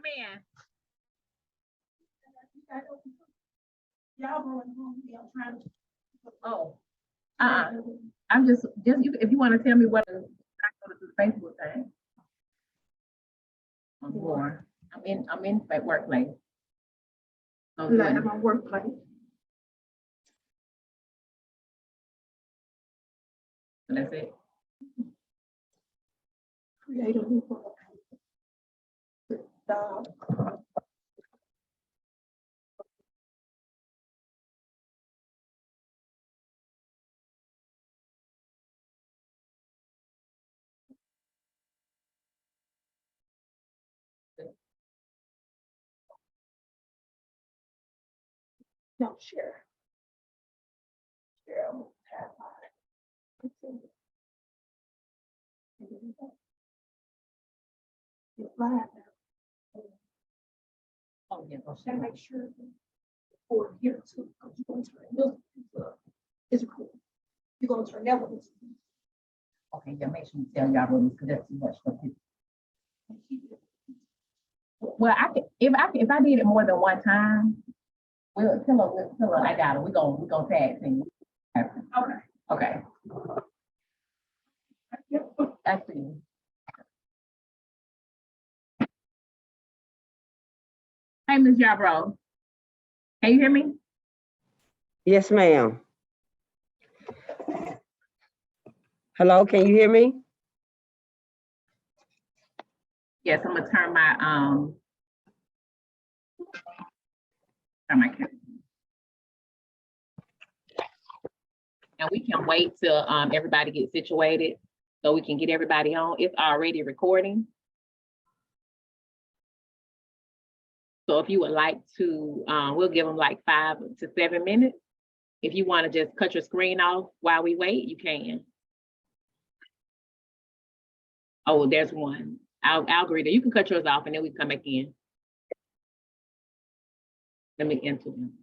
Come in. Oh, uh, I'm just you, if you want to tell me what to go to the Facebook thing. I'm more. I'm in my workplace. So Like at my workplace. that's it. Create a new profile. Dobb. No, share. Share. I'm gonna tap on it. It's live now. Oh yeah, go Gotta share. make sure for here too, because you're going to turn this is cool. You're going to turn that one. Okay, yeah, make sure you tell y'all really because that's too much for people. Well, if I did it more than one time, we'll tell her I got it. We gonna tag team. Okay. Okay. Yep. I see. Hey, Miss Yarbrough. Can you hear me? Yes, ma'am. Hello, can you hear me? Yes, I'm gonna turn my camera. And we can wait till everybody gets situated so we can get everybody on. It's already recording. So if you would like to, we'll give them like 5 to 7 minutes. If you want to just cut your screen off while we wait, you can. Oh, there's one. I'll agree that you can cut yours off and then we come back in. Let me enter them.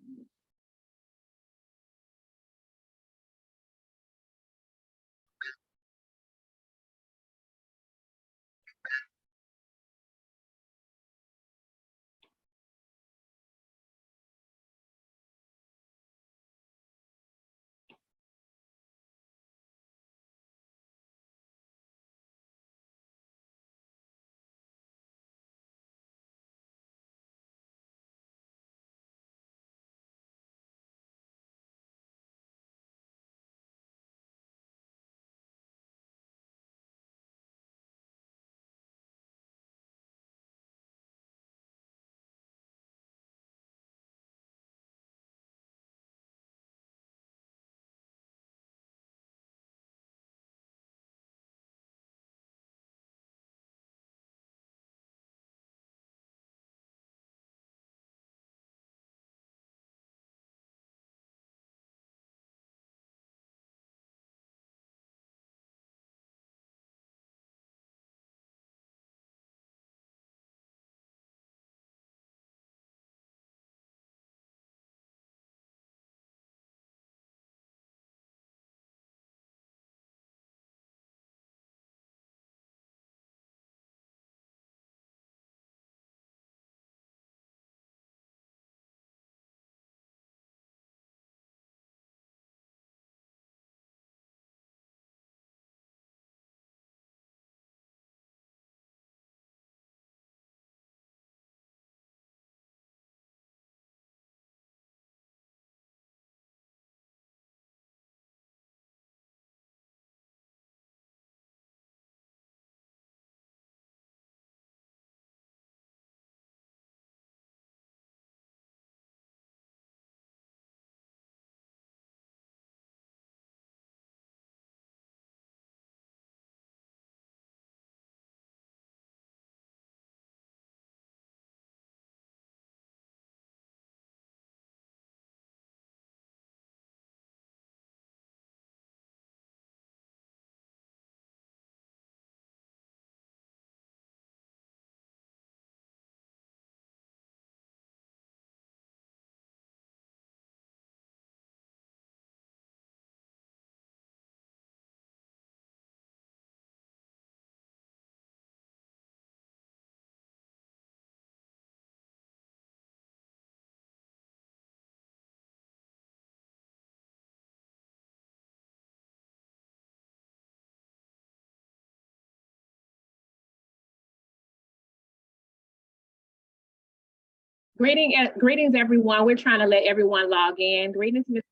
Greetings, everyone. We're trying to let everyone log in. Greetings, Ms.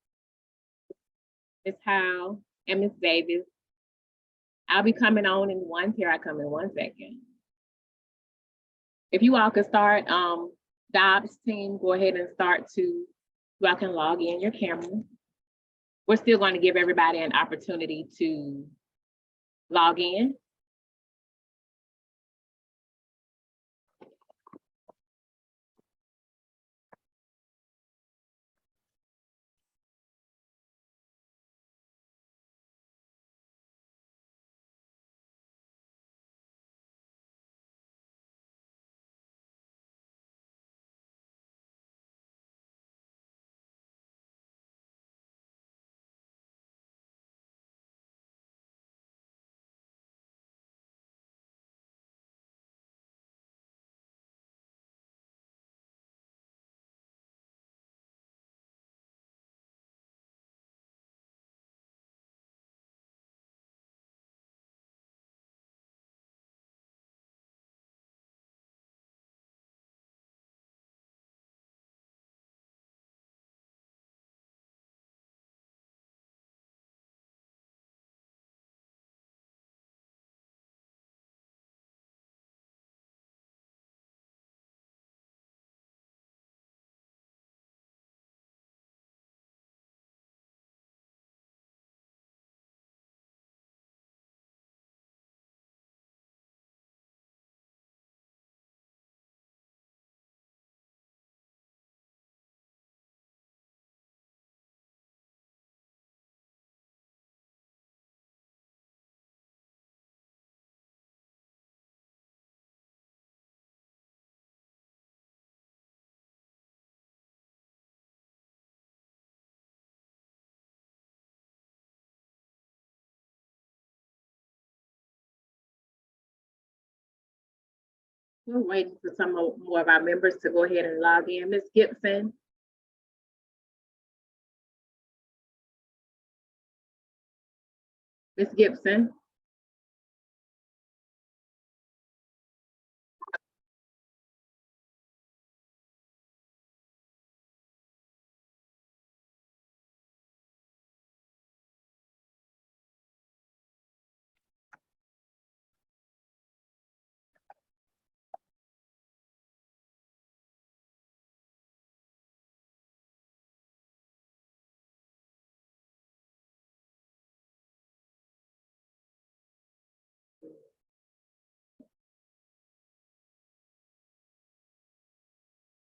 Howe and Ms. Davis. I'll be coming on in one. Here I come in 1 second. If you all could start, Dobbs team, go ahead and start to, y'all can log in your camera. We're still going to give everybody an opportunity to log in. We're waiting for some more of our members to go ahead and log in. Ms. Gibson. Ms. Gibson.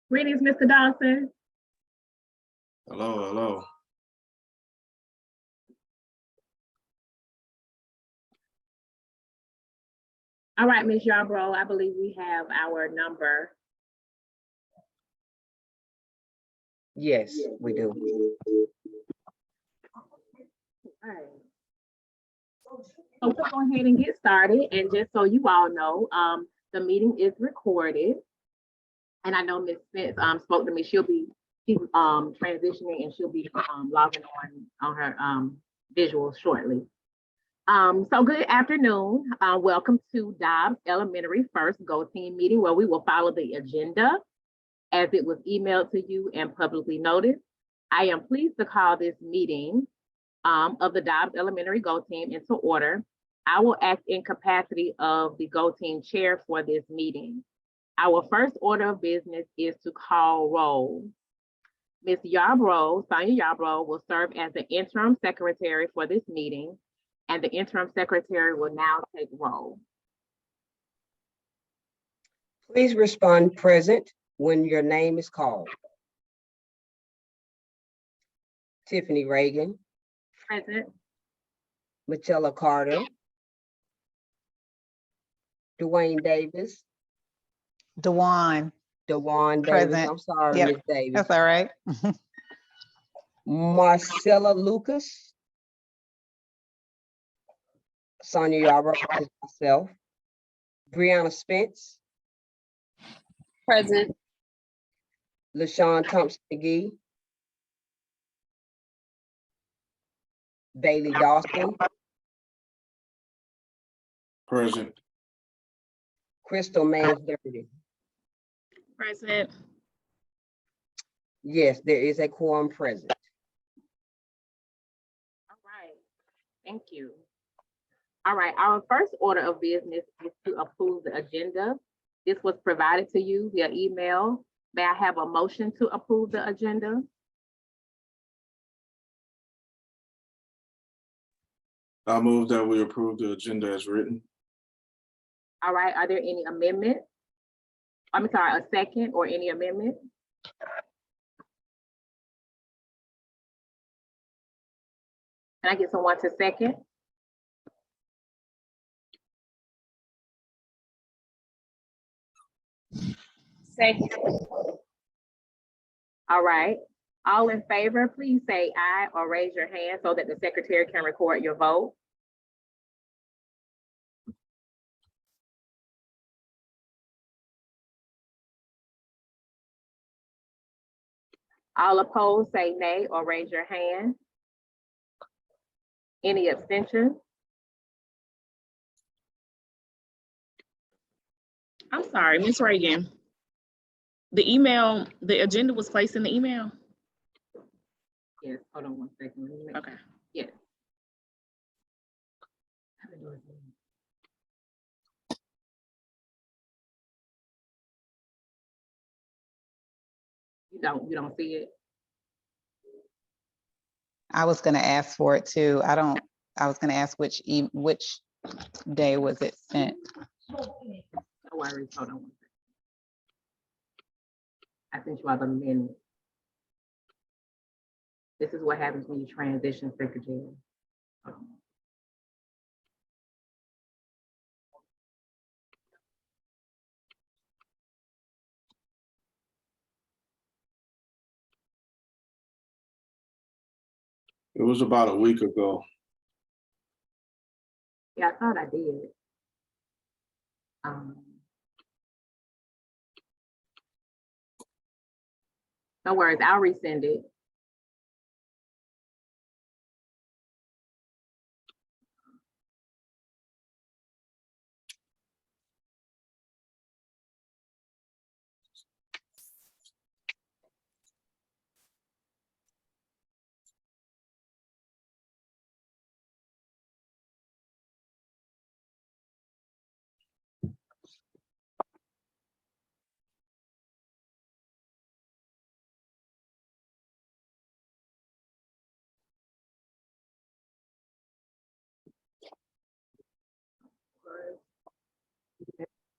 Greetings, Mr. Dawson. Hello, hello. All right, Ms. Yarbrough, I believe we have our number. Yes, we do. All right. So we'll go ahead and get started. And just so you all know, the meeting is recorded. And I know Ms. Smith spoke to me. She's transitioning and she'll be logging on her visuals shortly. So good afternoon. Welcome to Dobbs Elementary First Go Team meeting, where we will follow the agenda as it was emailed to you and publicly noticed. I am pleased to call this meeting of the Dobbs Elementary Go Team into order. I will act in capacity of the Go Team chair for this meeting. Our first order of business is to call roll. Ms. Yarbrough, Sonia Yarbrough, will serve as the interim secretary for this meeting, and the interim secretary will now take roll. Please respond present when your name is called. Tiffany Reagan, Present. Michelle Carter, Dwayne Davis, Dewan, Davis, Present. I'm sorry, Yep. Ms. Davis. that's all right. Marcella Lucas, Sonia Yarbrough, which is myself, Brianna Spence, Present. LaShawn Thompson McGee, Bailey Dawson, Present. Crystal Mansberry, Present. Yes, there is a quorum present. All right, thank you. All right, our first order of business is to approve the agenda. This was provided to you via email. May I have a motion to approve the agenda? I move that we approve the agenda as written. All right, are there any amendments? I'm sorry, a second or any amendment? Can I get someone to second? Second. All right, all in favor, please say aye or raise your hand so that the secretary can record your vote. All opposed, say nay or raise your hand. Any abstentions? I'm sorry, Miss Reagan. The email, the agenda was placed in the email? Yes, hold on one second. Let me make- Okay. Yes. You don't see it? I was gonna ask for it too. I was gonna ask which day was it sent? No worries, hold on one second. I sent you all the minutes. This is what happens when you transition secretary. Hold on. It was about a week ago. Yeah, I thought I did. No worries, I'll resend it.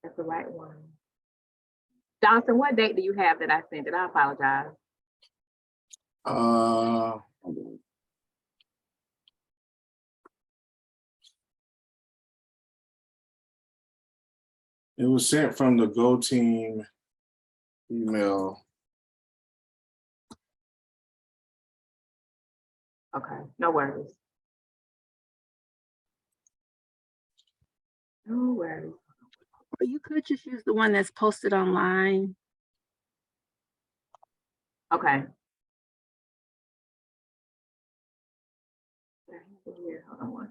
That's the right one. Johnson, what date do you have that I sent it? I apologize. It was sent from the Go Team email. Okay, no worries. No worries. Or you could just use the one that's posted online. Okay. Here, hold on one.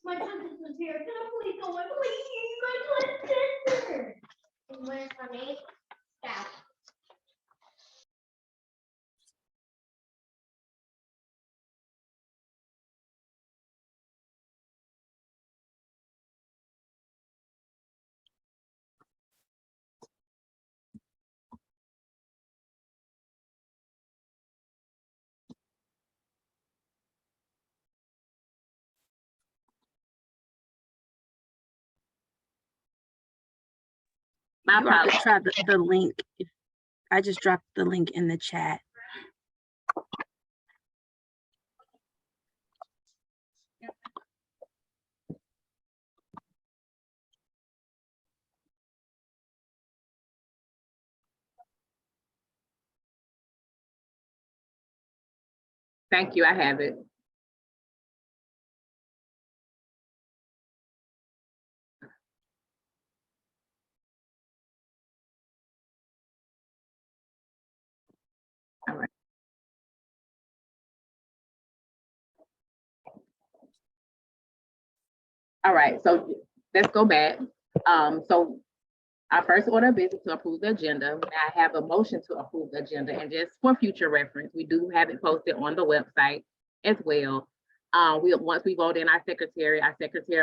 My princess is here. Can I please go in? Please, my princess. Where's honey? Stop. My You have to apologies. try the link. I just dropped the link in the chat. Thank you, I have it. All right. All right, so let's go back. So Our first order of business to approve the agenda. May I have a motion to approve the agenda? And just for future reference, we do have it posted on the website as well. Once we vote in our secretary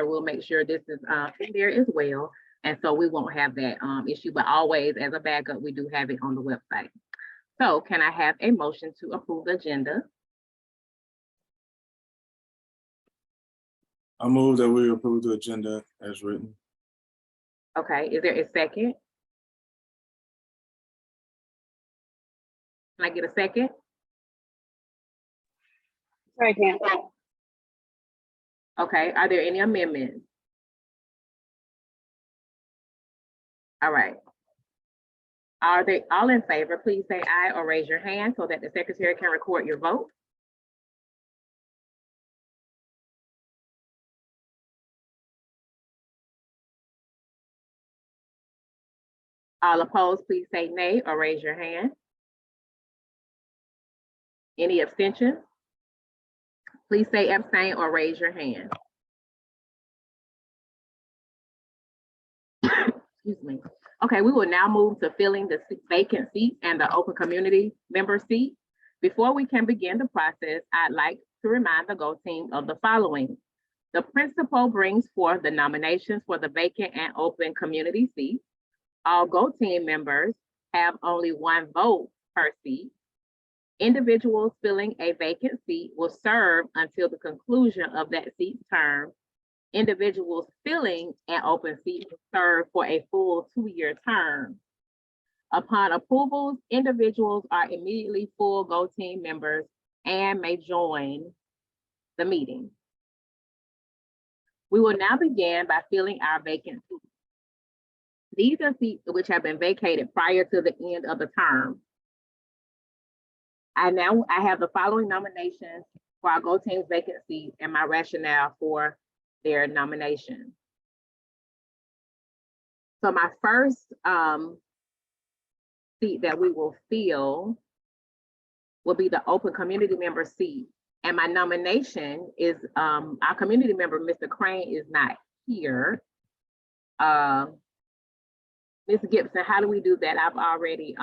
will make sure this is in there as well. And so we won't have that issue, but always as a backup, we do have it on the website. So can I have a motion to approve the agenda? I move that we approve the agenda as written. Okay, is there a second? Can I get a second? Second. Okay, are there any amendments? All right. Are they all in favor? Please say aye or raise your hand so that the secretary can record your vote. All opposed, please say nay or raise your hand. Any abstentions? Please say abstain or raise your hand. Excuse me. Okay, we will now move to filling the vacant seat and the open community member seat. Before we can begin the process, I'd like to remind the Go team of the following. The principal brings forth the nominations for the vacant and open community seat. All Go team members have only one vote per seat. Individuals filling a vacant seat will serve until the conclusion of that seat's term. Individuals filling an open seat will serve for a full 2-year term. Upon approvals, individuals are immediately full Go team members and may join the meeting. We will now begin by filling our vacant seats. These are seats which have been vacated prior to the end of the term. I have the following nominations for our Go team's vacant seat and my rationale for their nomination. So my first seat that we will fill will be the open community member seat. And my nomination is our community member, Mr. Crane, is not here. Ms. Gibson, how do we do that? I've already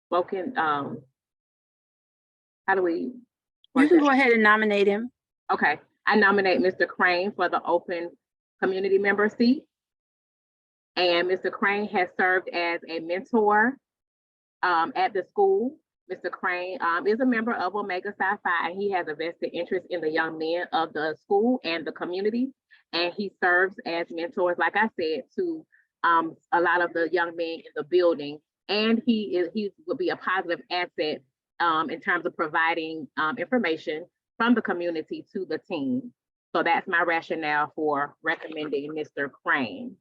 spoken. How do we? You can go ahead and nominate him. Okay, I nominate Mr. Crane for the open community member seat. And Mr. Crane has served as a mentor at the school. Mr. Crane is a member of Omega Psi Phi, and he has a vested interest in the young men of the school and the community. And he serves as mentors, like I said, to a lot of the young men in the building. And he will be a positive asset in terms of providing information from the community to the team. So that's my rationale for recommending Mr. Crane.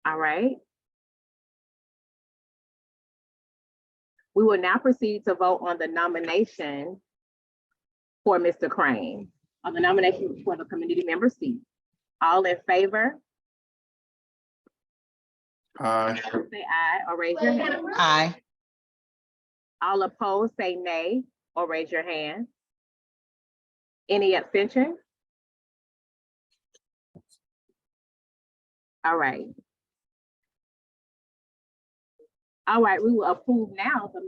All right. We will now proceed to vote on the nomination for Mr. Crane, on the nomination for the community member seat. All in favor? Aye. Say aye or raise your hand. Aye. All opposed, say nay or raise your hand. Any abstention? All right. All right, we will approve now the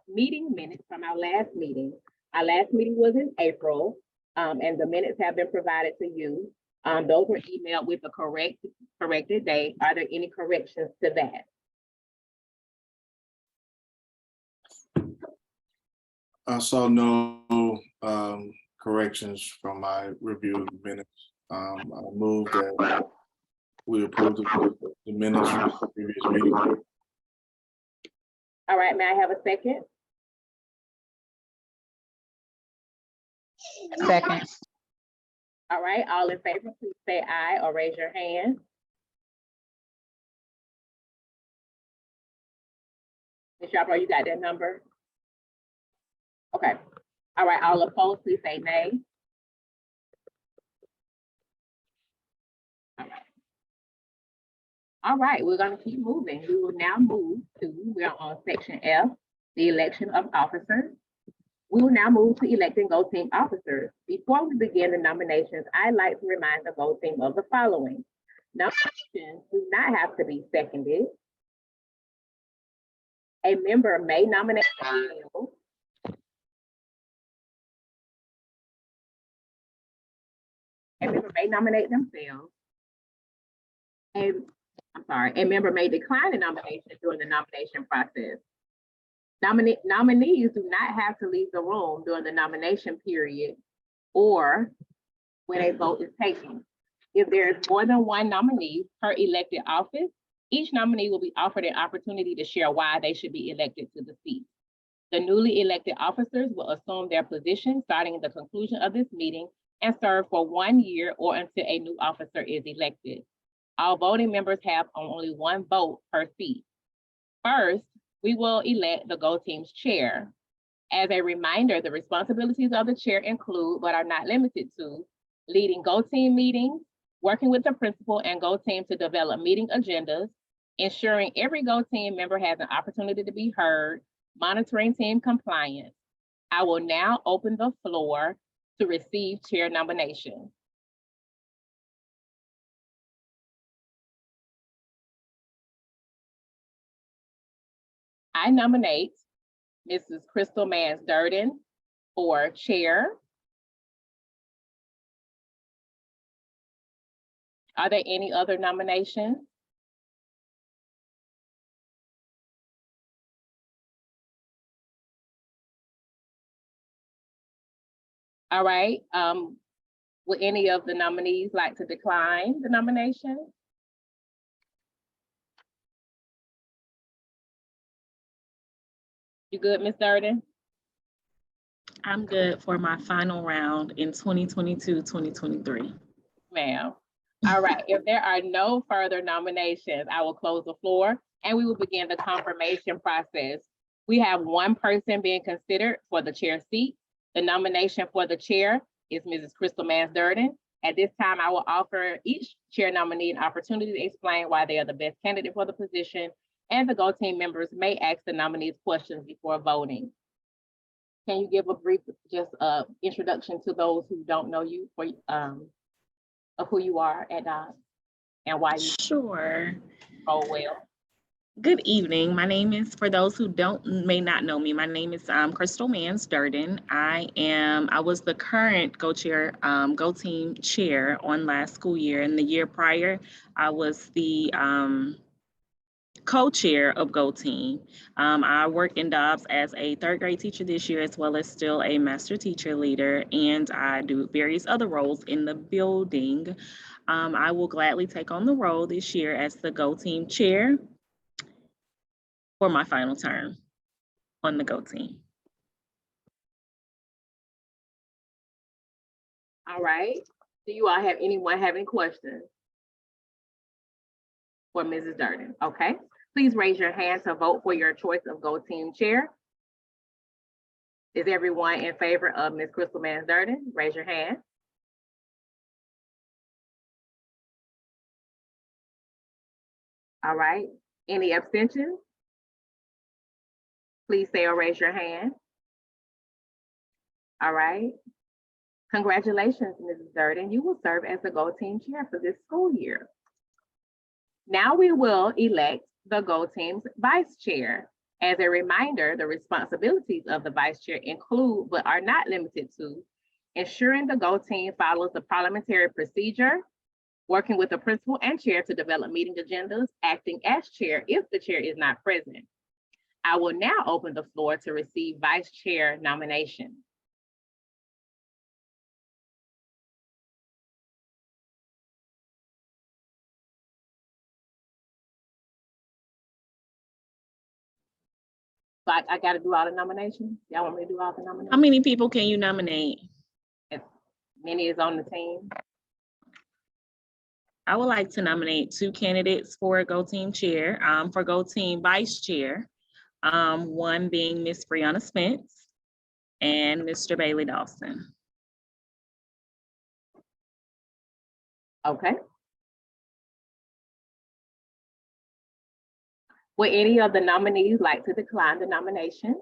meeting minutes from our last meeting. Our last meeting was in April, and the minutes have been provided to you. Those were emailed with the corrected date. Are there any corrections to that? I saw no corrections from my review of the minutes. I move that we approve the minutes from the previous meeting. All right, may I have a second? Second. All right, all in favor, please say aye or raise your hand. Ms. Sharper, you got that number? Okay. All right, all opposed, please say nay. All right, we're gonna keep moving. We will now move to, we're on section F, the election of officers. We will now move to electing Go Team officers. Before we begin the nominations, I'd like to remind the Go Team of the following. Nominations do not have to be seconded. A member may nominate themselves. A member may nominate themselves. A member may decline a nomination during the nomination process. Nominees do not have to leave the room during the nomination period or when a vote is taken. If there is more than one nominee per elected office, each nominee will be offered an opportunity to share why they should be elected to the seat. The newly elected officers will assume their position starting at the conclusion of this meeting and serve for 1 year or until a new officer is elected. All voting members have only one vote per seat. First, we will elect the Go Team's chair. As a reminder, the responsibilities of the chair include, but are not limited to, leading Go Team meetings, working with the principal and Go Team to develop meeting agendas, ensuring every Go Team member has an opportunity to be heard, monitoring team compliance. I will now open the floor to receive chair nominations. I nominate Mrs. Crystal Mans Durden for chair. Are there any other nominations? All right, would any of the nominees like to decline the nomination? You good, Ms. Durden? I'm good for my final round in 2022, 2023. Ma'am. All right, if there are no further nominations, I will close the floor and we will begin the confirmation process. We have one person being considered for the chair seat. The nomination for the chair is Mrs. Crystal Mans Durden. At this time, I will offer each chair nominee an opportunity to explain why they are the best candidate for the position, and the Go Team members may ask the nominees questions before voting. Can you give a brief, just introduction to those who don't know you for of who you are at Dobb and why you Sure. roll well? Good evening. My name is, for those who may not know me, my name is Crystal Mans Durden. I was the current Go Team chair on last school year. And the year prior, I was the co-chair of Go Team. I work in Dobbs as a third grade teacher this year, as well as still a master teacher leader, and I do various other roles in the building. I will gladly take on the role this year as the Go Team chair for my final term on the Go Team. All right. Do you all have anyone have any questions for Mrs. Durden? Okay. Please raise your hand to vote for your choice of Go Team chair. Is everyone in favor of Ms. Crystal Mans Durden? Raise your hand. All right. Any abstentions? Please say or raise your hand. All right. Congratulations, Mrs. Durden. You will serve as the Go Team chair for this school year. Now we will elect the Go Team's vice chair. As a reminder, the responsibilities of the vice chair include, but are not limited to, ensuring the Go Team follows the parliamentary procedure, working with the principal and chair to develop meeting agendas, acting as chair if the chair is not present. I will now open the floor to receive vice chair nominations. So I got to do all the nominations? Y'all want me to do all the nominations? How many people can you nominate? As many as on the team. I would like to nominate 2 candidates for Go Team chair, for Go Team vice chair. One being Ms. Brianna Spence and Mr. Bailey Dawson. Okay. Would any of the nominees like to decline the nomination?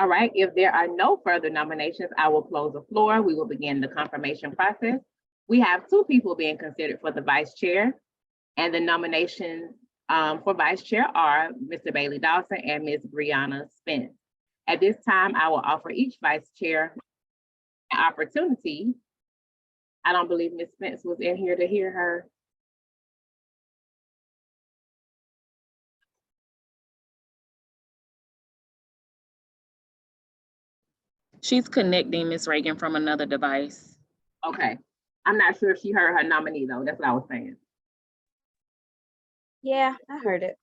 All right, if there are no further nominations, I will close the floor. We will begin the confirmation process. We have 2 people being considered for the vice chair, and the nomination for vice chair are Mr. Bailey Dawson and Ms. Brianna Spence. At this time, I will offer each vice chair an opportunity. I don't believe Ms. Spence was in here to hear her. She's connecting Miss Reagan from another device. Okay, I'm not sure if she heard her nominee though. That's what I was saying. Yeah, I heard it.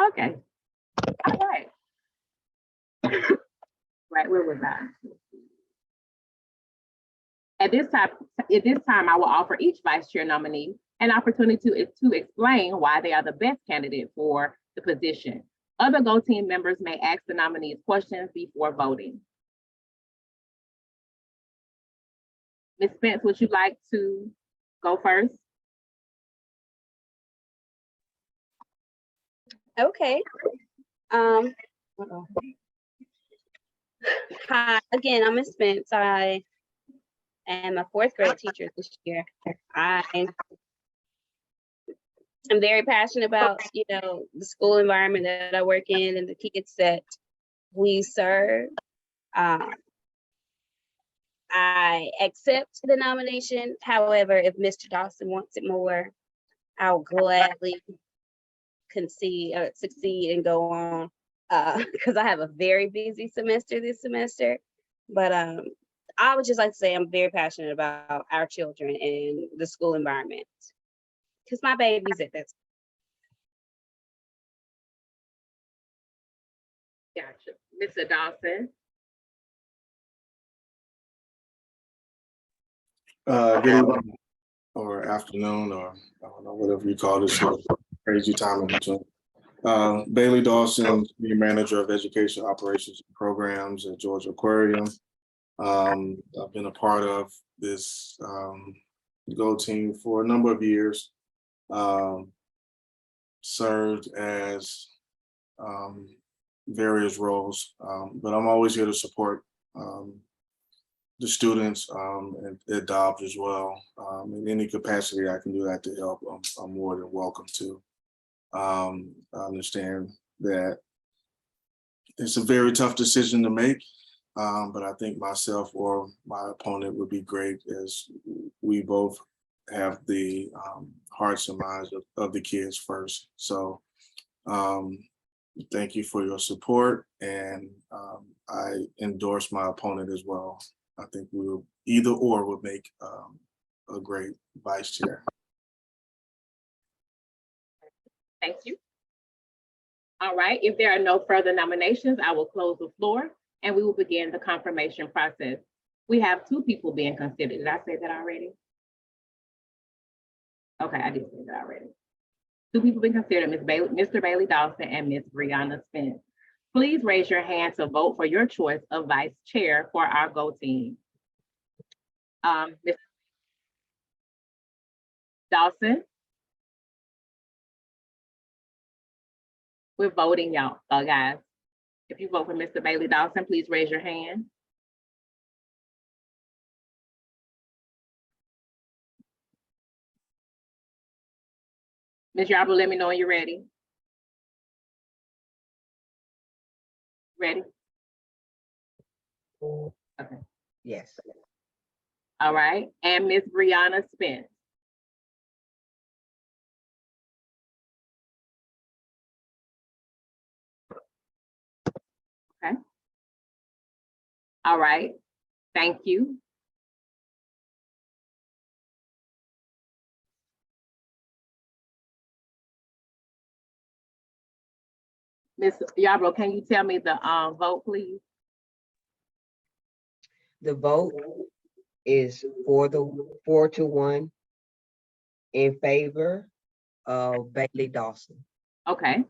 Okay, all right. Right, where was I? At this time, I will offer each vice chair nominee an opportunity to explain why they are the best candidate for the position. Other Go Team members may ask the nominees questions before voting. Ms. Spence, would you like to go first? Okay. Uh-oh. Hi, again, I'm Ms. Spence. I am a 4th grade teacher this year. I am very passionate about, the school environment that I work in and the kids that we serve. I accept the nomination. However, if Mr. Dawson wants it more, I'll gladly succeed and go on because I have a very busy semester this semester. But I would just like to say I'm very passionate about our children and the school environment because my baby's at that. Gotcha. Mr. Dawson. Good evening, or afternoon, or I don't know, whatever you call this crazy time in between. Bailey Dawson, Senior Manager of Education Operations and Programs at Georgia Aquarium. I've been a part of this Go Team for a number of years. Served as various roles, but I'm always here to support the students at Dobb as well. In any capacity I can do that to help, I'm more than welcome to. I understand that it's a very tough decision to make, but I think myself or my opponent would be great as we both have the hearts and minds of the kids first. So thank you for your support, and I endorse my opponent as well. I think we will either or would make a great vice chair. Thank you. All right, if there are no further nominations, I will close the floor and we will begin the confirmation process. We have 2 people being considered. Did I say that already? Okay, I did say that already. 2 people being considered, Mr. Bailey Dawson and Ms. Brianna Spence. Please raise your hand to vote for your choice of vice chair for our Go Team. Ms. Dawson? We're voting, y'all, guys. If you vote for Mr. Bailey Dawson, please raise your hand. Ms. Yarborough, let me know when you're ready. Ready? Okay. Yes. All right. And Ms. Brianna Spence. Okay. All right. Thank you. Ms. Yarborough, can you tell me the vote, please? The vote is 4-1 in favor of Bailey Dawson. Okay.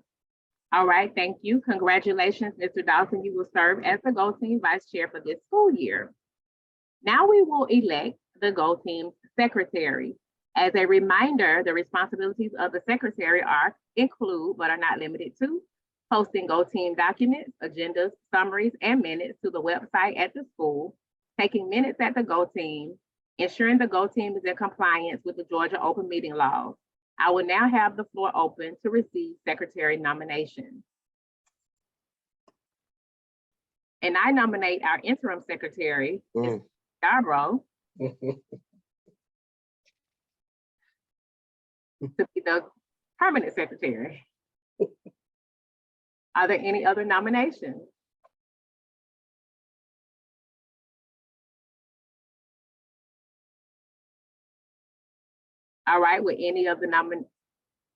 All right, thank you. Congratulations, Mr. Dawson. You will serve as the Go Team Vice Chair for this school year. Now we will elect the Go Team Secretary. As a reminder, the responsibilities of the Secretary include, but are not limited to, posting Go Team documents, agendas, summaries, and minutes to the website at the school, taking minutes at the Go Team, ensuring the Go Team is in compliance with the Georgia open meeting laws. I will now have the floor open to receive secretary nominations. And I nominate our interim secretary, Ms. Yarbrough, to be the permanent secretary. Are there any other nominations? All right, would any of the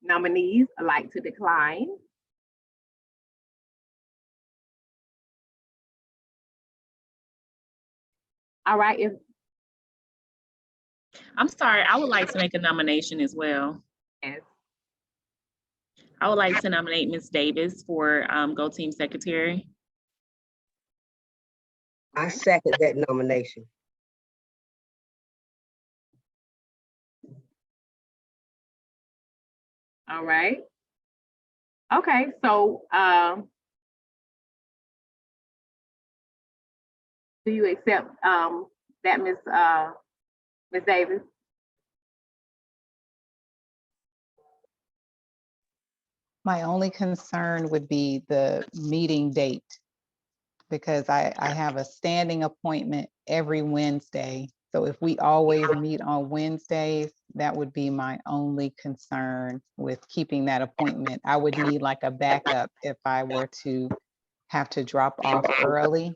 nominees like to decline? All right, if I'm sorry, I would like to make a nomination as well. yes, I would like to nominate Ms. Davis for Go Team Secretary. I second that nomination. all right. Okay, so do you accept that, Ms. Davis? My only concern would be the meeting date, because I have a standing appointment every Wednesday. So if we always meet on Wednesdays, that would be my only concern with keeping that appointment. I would need like a backup if I were to have to drop off early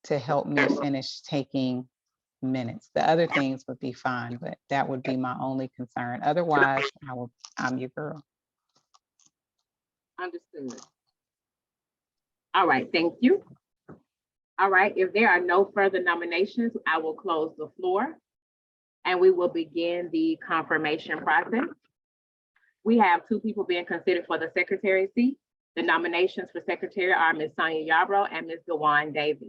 to help me finish taking minutes. The other things would be fine, but that would be my only concern. Otherwise, I'm your girl. Understood. All right, thank you. All right, if there are no further nominations, I will close the floor and we will begin the confirmation process. We have two people being considered for the secretary seat. The nominations for secretary are Ms. Sonia Yarbrough and Ms. DeWan Davis.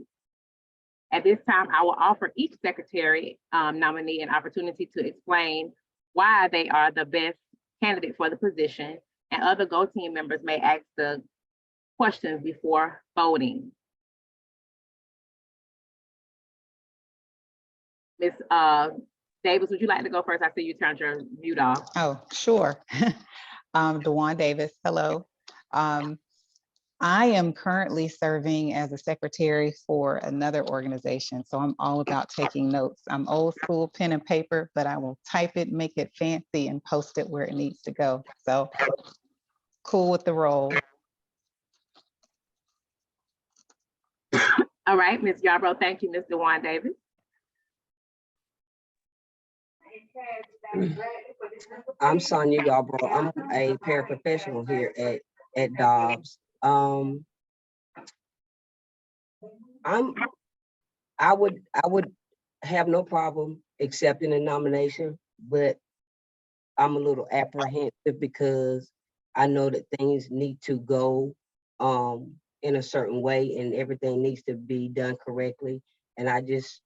At this time, I will offer each secretary nominee an opportunity to explain why they are the best candidate for the position, and other Go Team members may ask the questions before voting. Ms. Davis, would you like to go first? I see you turned your mute off. Oh, sure. DeWan Davis, hello. I am currently serving as a secretary for another organization, so I'm all about taking notes. I'm old school, pen and paper, but I will type it, make it fancy, and post it where it needs to go. So cool with the role. All right, Ms. Yarbrough, thank you, Ms. DeWan Davis. I'm Sonia Yarbrough. I'm a paraprofessional here at Dobbs. I would have no problem accepting a nomination, but I'm a little apprehensive because I know that things need to go in a certain way and everything needs to be done correctly. And I just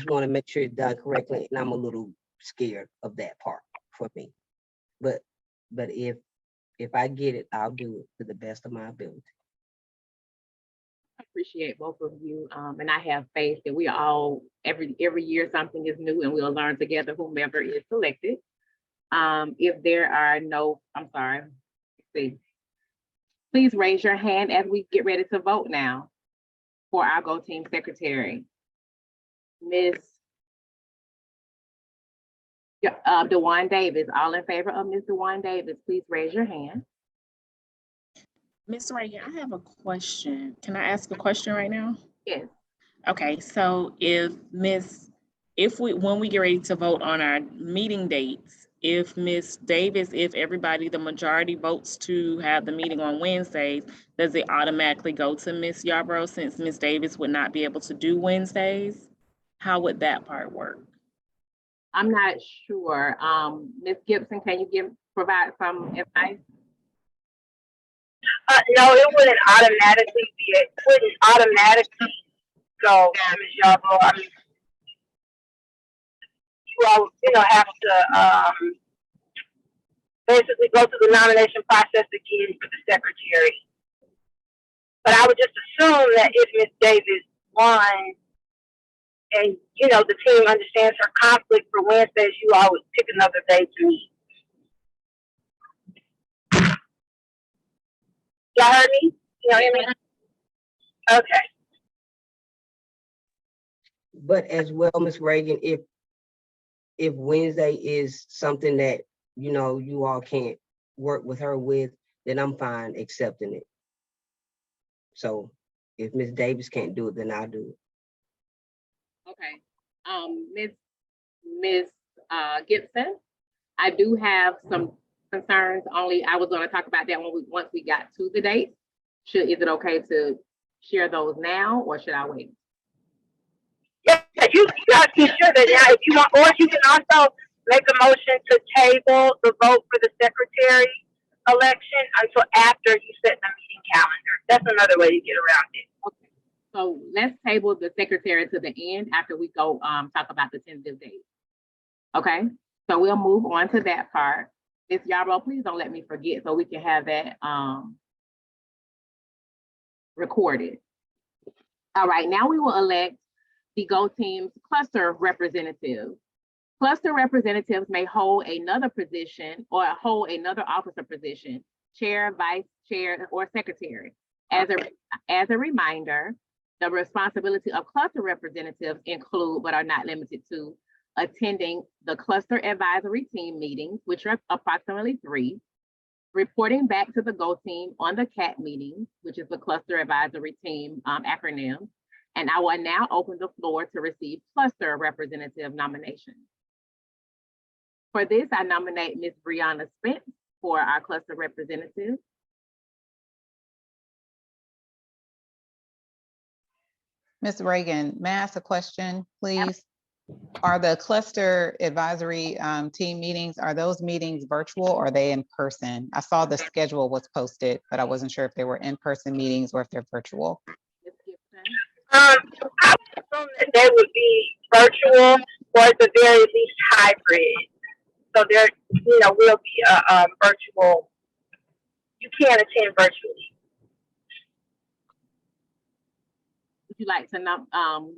want to make sure it's done correctly, and I'm a little scared of that part for me. But if I get it, I'll do it to the best of my ability. I appreciate both of you, and I have faith that we all, every year something is new and we'll learn together whomever is selected. If there are no, I'm sorry, let's see. Please raise your hand as we get ready to vote now for our Go Team secretary. Ms. DeWan Davis, all in favor of Ms. DeWan Davis, please raise your hand. Ms. Reagan, I have a question. Can I ask a question right now? Yes. Okay, so when we get ready to vote on our meeting dates, if Ms. Davis, if everybody, the majority votes to have the meeting on Wednesdays, does it automatically go to Ms. Yarbrough since Ms. Davis would not be able to do Wednesdays? How would that part work? I'm not sure. Ms. Gibson, can you provide some advice? No, it wouldn't automatically go to Ms. Yarbrough. I mean, you all, have to basically go through the nomination process again for the secretary. But I would just assume that if Ms. Davis won, and you know the team understands her conflict for Wednesdays, you all would pick another day to meet. Y'all heard me? You know what I mean? Okay. But as well, Ms. Reagan, if Wednesday is something that, you know, you all can't work with her with, then I'm fine accepting it. So if Ms. Davis can't do it, then I'll do it. Okay. Ms. Gibson, I do have some concerns. Only I was going to talk about that once we got to the date. Is it okay to share those now, or should I wait? Yeah, you guys can share that now if you want, or you can also make a motion to table the vote for the secretary election until after you set the meeting calendar. That's another way to get around it. Okay. So let's table the secretary to the end after we go talk about the tentative date. Okay, so we'll move on to that part. Ms. Yarbrough, please don't let me forget so we can have that recorded. All right, now we will elect the Go Team's cluster representative. Cluster representatives may hold another position or hold another officer position, chair, vice chair, or secretary. As a reminder, the responsibility of cluster representatives include, but are not limited to, attending the cluster advisory team meetings, which are approximately 3, reporting back to the Go Team on the CAT meetings, which is the cluster advisory team acronym. And I will now open the floor to receive cluster representative nominations. For this, I nominate Ms. Brianna Spence for our cluster representative. Ms. Reagan, may I ask a question, please? Are the cluster advisory team meetings, are those meetings virtual or are they in person? I saw the schedule was posted, but I wasn't sure if they were in-person meetings or if they're virtual. Ms. Gibson? I would assume that they would be virtual or at the very least hybrid. So there, you know, will be a virtual. You can attend virtually. Would you like to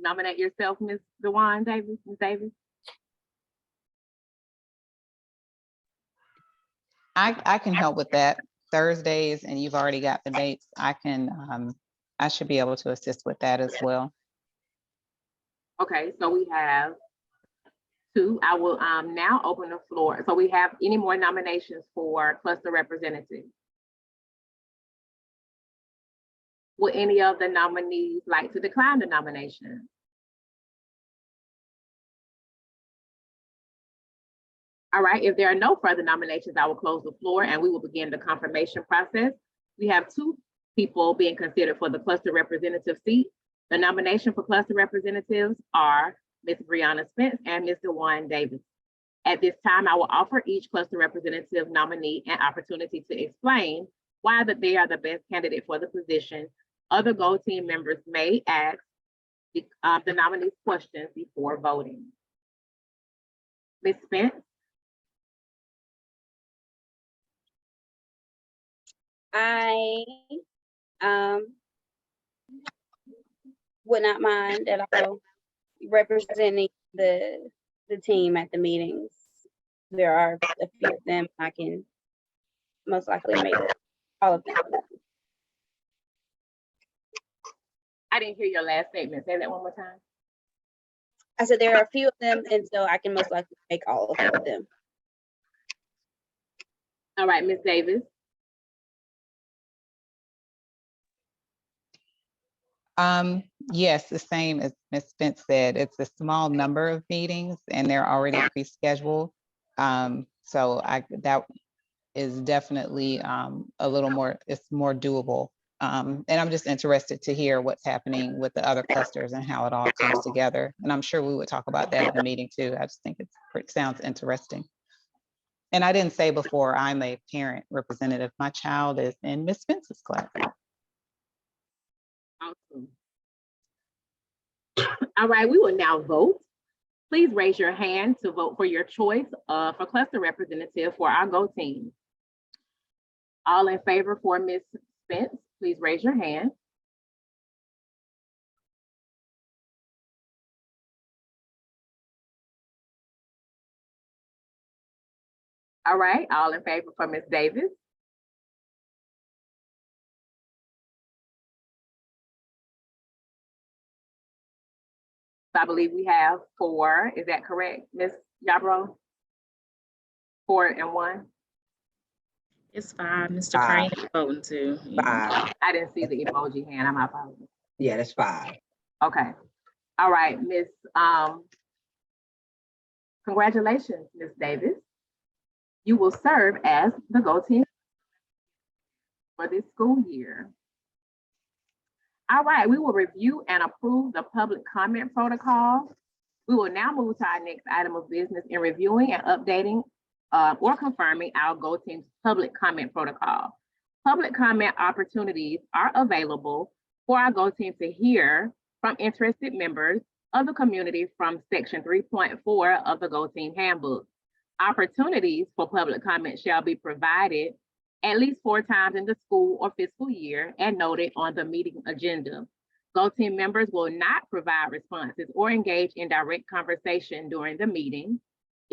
nominate yourself, Ms. DeWan Davis? Ms. Davis? I can help with that. Thursdays, and you've already got the dates. I should be able to assist with that as well. Okay, so we have 2. I will now open the floor. So we have any more nominations for cluster representatives? Would any of the nominees like to decline the nomination? All right, if there are no further nominations, I will close the floor and we will begin the confirmation process. We have 2 people being considered for the cluster representative seat. The nomination for cluster representatives are Ms. Brianna Spence and Mr. DeWan Davis. At this time, I will offer each cluster representative nominee an opportunity to explain why that they are the best candidate for the position. Other Go Team members may ask the nominees questions before voting. Ms. Spence? I would not mind at all representing the team at the meetings. There are a few of them I can most likely make all of them. I didn't hear your last statement. Say that one more time. I said there are a few of them, and so I can most likely make all of them. All right, Ms. Davis. Yes, the same as Ms. Spence said, it's a small number of meetings and they're already pre-scheduled. So that is definitely a little more, it's more doable. And I'm just interested to hear what's happening with the other clusters and how it all comes together. And I'm sure we would talk about that in the meeting too. I just think it sounds interesting. And I didn't say before, I'm a parent representative. My child is in Ms. Spence's class. Awesome. All right, we will now vote. Please raise your hand to vote for your choice for cluster representative for our Go Team. All in favor for Ms. Spence, please raise your hand. All right, all in favor for Ms. Davis. I believe we have 4. Is that correct, Ms. Yarbrough? 4 and 1. It's 5. Mr. 5. Crane is voting too. Yeah. 5. I didn't see the emoji hand. I'm apologize. Yeah, that's 5. Okay. All right, Ms. Congratulations, Ms. Davis. You will serve as the Go Team for this school year. All right, we will review and approve the public comment protocol. We will now move to our next item of business in reviewing and updating or confirming our Go Team's public comment protocol. Public comment opportunities are available for our Go Team to hear from interested members of the community from Section 3.4 of the Go Team Handbook. Opportunities for public comment shall be provided at least 4 times in the school or fiscal year and noted on the meeting agenda. Go Team members will not provide responses or engage in direct conversation during the meeting.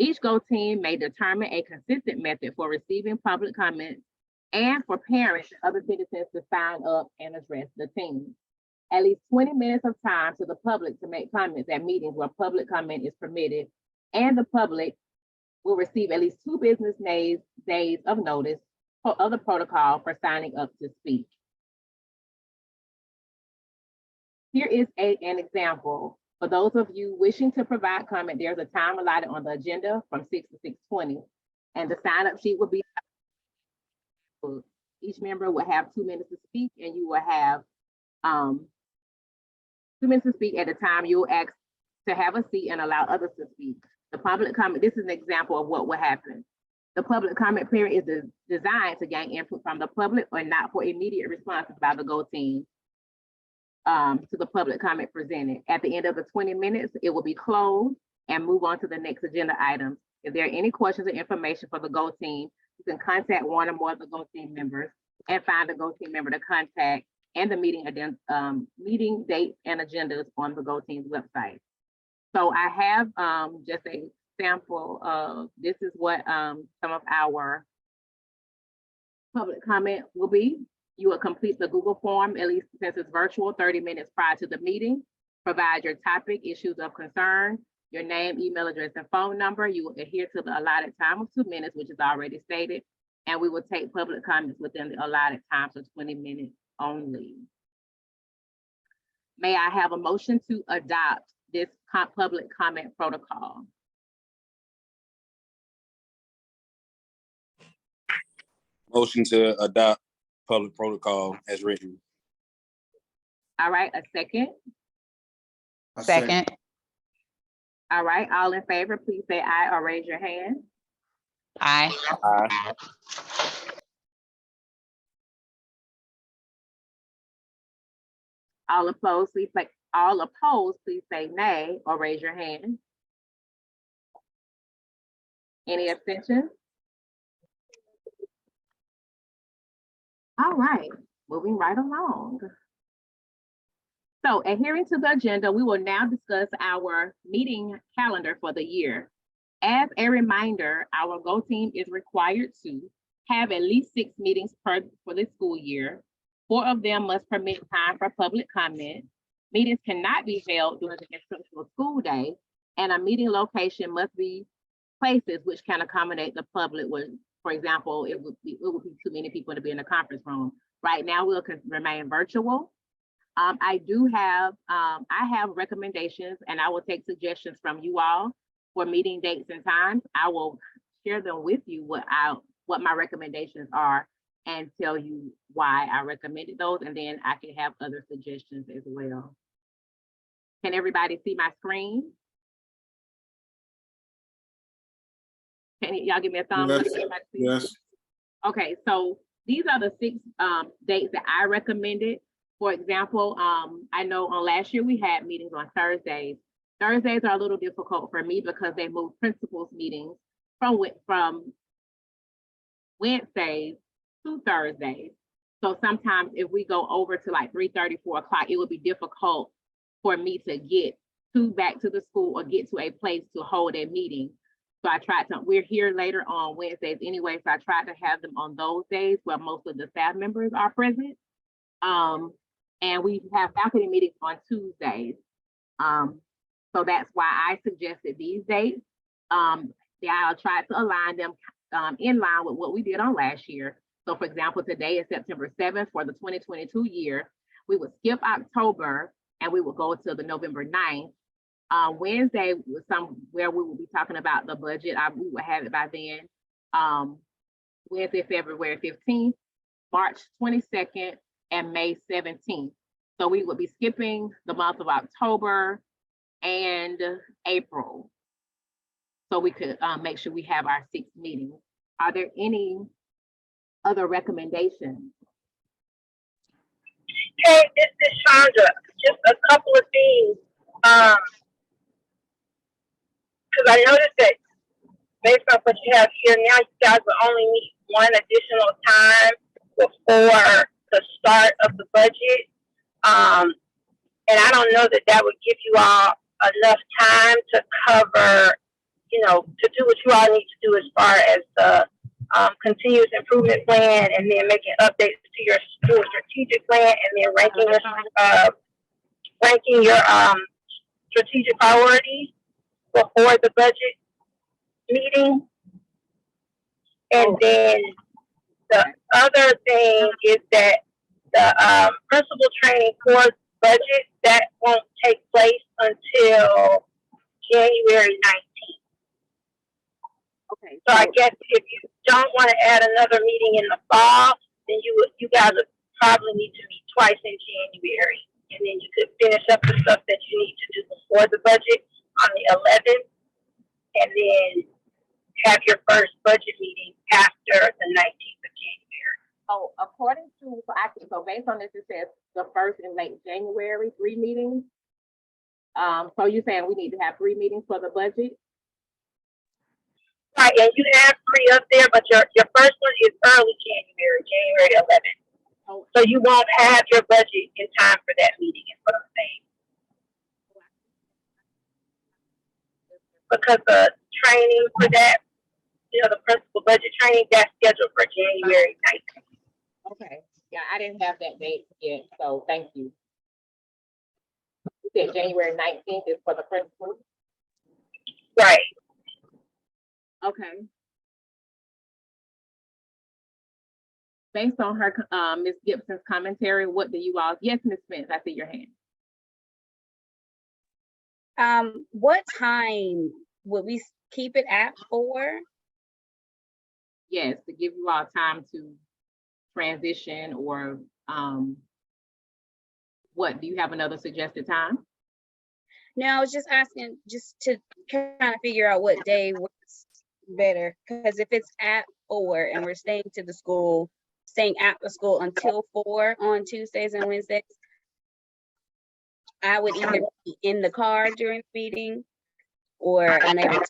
Each Go Team may determine a consistent method for receiving public comments and for parents and other citizens to sign up and address the team. At least 20 minutes of time to the public to make comments at meetings where public comment is permitted, and the public will receive at least 2 business days of notice of the protocol for signing up to speak. Here is an example. For those of you wishing to provide comment, there's a time allotted on the agenda from 6 to 6:20, and the sign-up sheet will be. Each member will have 2 minutes to speak, and you will have 2 minutes to speak at a time. You'll ask to have a seat and allow others to speak. The public comment, this is an example of what will happen. The public comment period is designed to gain input from the public or not for immediate responses by the Go Team to the public comment presented. At the end of the 20 minutes, it will be closed and move on to the next agenda item. If there are any questions or information for the Go Team, you can contact one or more of the Go Team members and find the Go Team member to contact and the meeting dates and agendas on the Go Team's website. So I have just a sample of, this is what some of our public comment will be. You will complete the Google form, at least since it's virtual, 30 minutes prior to the meeting. Provide your topic, issues of concern, your name, email address, and phone number. You will adhere to the allotted time of 2 minutes, which is already stated. And we will take public comments within the allotted time, so 20 minutes only. May I have a motion to adopt this public comment protocol? Motion to adopt public protocol as written. All right, a second. I Second. All right, all in favor, please say aye or raise your hand. Aye. Aye. All opposed, please say nay or raise your hand. Any abstentions? All right, moving right along. So adhering to the agenda, we will now discuss our meeting calendar for the year. As a reminder, our Go Team is required to have at least 6 meetings for this school year. 4 of them must permit time for public comment. Meetings cannot be held during the instructional school day, and a meeting location must be places which can accommodate the public. For example, it would be too many people to be in a conference room. Right now, we'll remain virtual. I have recommendations, and I will take suggestions from you all for meeting dates and times. I will share them with you what my recommendations are and tell you why I recommended those, and then I can have other suggestions as well. Can everybody see my screen? Can y'all give me a thumbs up? Yes. Okay, so these are the 6 dates that I recommended. For example, I know on last year we had meetings on Thursdays. Thursdays are a little difficult for me because they move principals meetings from Wednesdays 2 Thursdays. So sometimes if we go over to like 3:30, 4 o'clock, it would be difficult for me to get back to the school or get to a place to hold a meeting. So I tried to, we're here later on Wednesdays anyway, so I tried to have them on those days where most of the staff members are present. And we have faculty meetings on Tuesdays. So that's why I suggested these dates. Yeah, I'll try to align them in line with what we did on last year. So for example, today is September 7th for the 2022 year. We would skip October and we will go to the November 9th. Wednesday was somewhere we will be talking about the budget. We will have it by then. Wednesday, February 15th, March 22nd, and May 17th. So we would be skipping the month of October and April. So we could make sure we have our 6 meetings. Are there any other recommendations? Hey, this is Chandra. Just a couple of things. Because I noticed that based on what you have here now, you guys will only need one additional time before the start of the budget. And I don't know that that would give you all enough time to cover, you know, to do what you all need to do as far as the continuous improvement plan, and then making updates to your school strategic plan, and then ranking your strategic priorities before the budget meeting. And then the other thing is that the principal training for budget, that won't take place until January 19th. Okay. So I guess if you don't want to add another meeting in the fall, then you guys would probably need to meet twice in January, and then you could finish up the stuff that you need to do before the budget on the 11th, and then have your first budget meeting after the 19th of January. So according to, so based on this, it says the first in late January, 3 meetings. So you're saying we need to have 3 meetings for the budget? Right, and you have 3 up there, but your first one is early January, January 11th. Oh. So you won't have your budget in time for that meeting, is what I'm saying. Because the training for that, you know, the principal budget training, that's scheduled for January 19th. Okay, yeah, I didn't have that date yet, so thank you. You said January 19th is for the principal? Right. Okay. Based on her, Ms. Gibson's commentary, what do you all, yes, Ms. Spence, I see your hand. What time would we keep it at 4? Yes, to give you all time to transition, or what, do you have another suggested time? No, I was just asking just to kind of figure out what day works better. Because if it's at 4 and we're staying at the school until 4 on Tuesdays and Wednesdays, I would either be in the car during the meeting or unable to.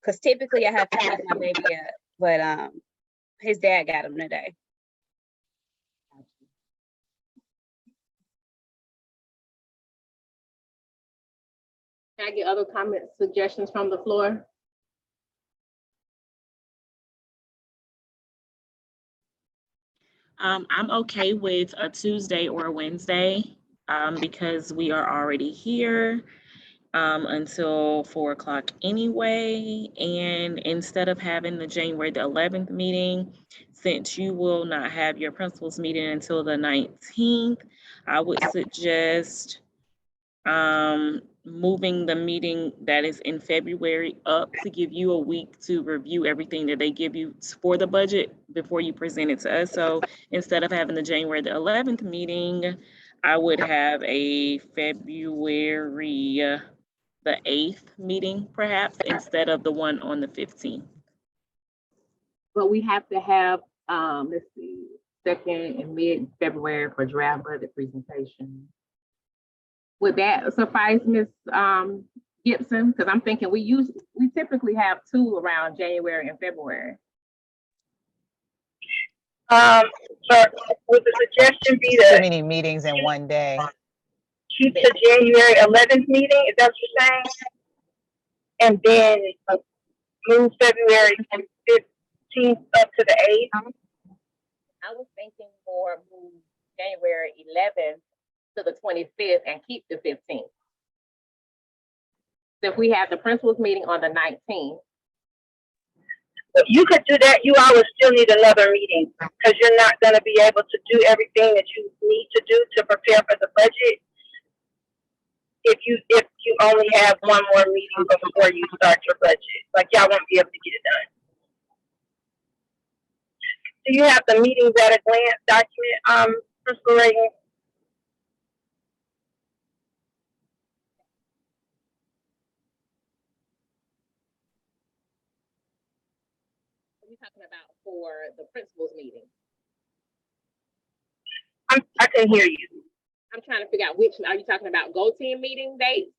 Because typically I have to pick my baby up, but his dad got him today. Can I get other comments, suggestions from the floor? I'm okay with a Tuesday or a Wednesday because we are already here until 4 o'clock anyway. And instead of having the January the 11th meeting, since you will not have your principals meeting until the 19th, I would suggest moving the meeting that is in February up to give you a week to review everything that they give you for the budget before you present it to us. So instead of having the January the 11th meeting, I would have a February the 8th meeting perhaps, instead of the one on the 15th. But we have to have, let's see, 2nd and mid-February for draft budget presentation. Would that suffice, Ms. Gibson? Because I'm thinking we typically have 2 around January and February. So would the suggestion be Too to many meetings in one day. keep the January 11th meeting? Is that what you're saying? And then move February 15th up to the 8th? I was thinking more move January 11th to the 25th and keep the 15th. So if we have the principals meeting on the 19th, You could do that. You always still need another meeting because you're not going to be able to do everything that you need to do to prepare for the budget if you only have one more meeting before you start your budget. Like y'all won't be able to get it done. Do you have the meetings at a glance document, Principal Reagan? what are you talking about for the principals meeting? I can hear you. I'm trying to figure out which, are you talking about Go Team meeting dates?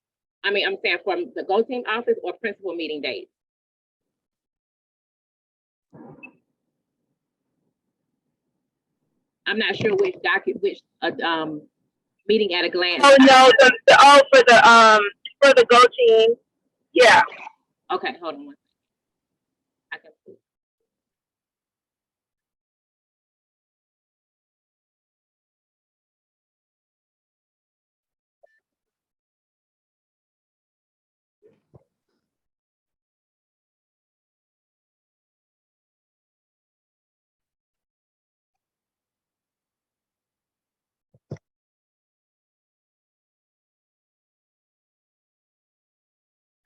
I mean, I'm saying from the Go Team office or principal meeting dates? I'm not sure which meeting at a glance. Oh no, for the Go Team. Yeah. Okay, hold on one. I can see.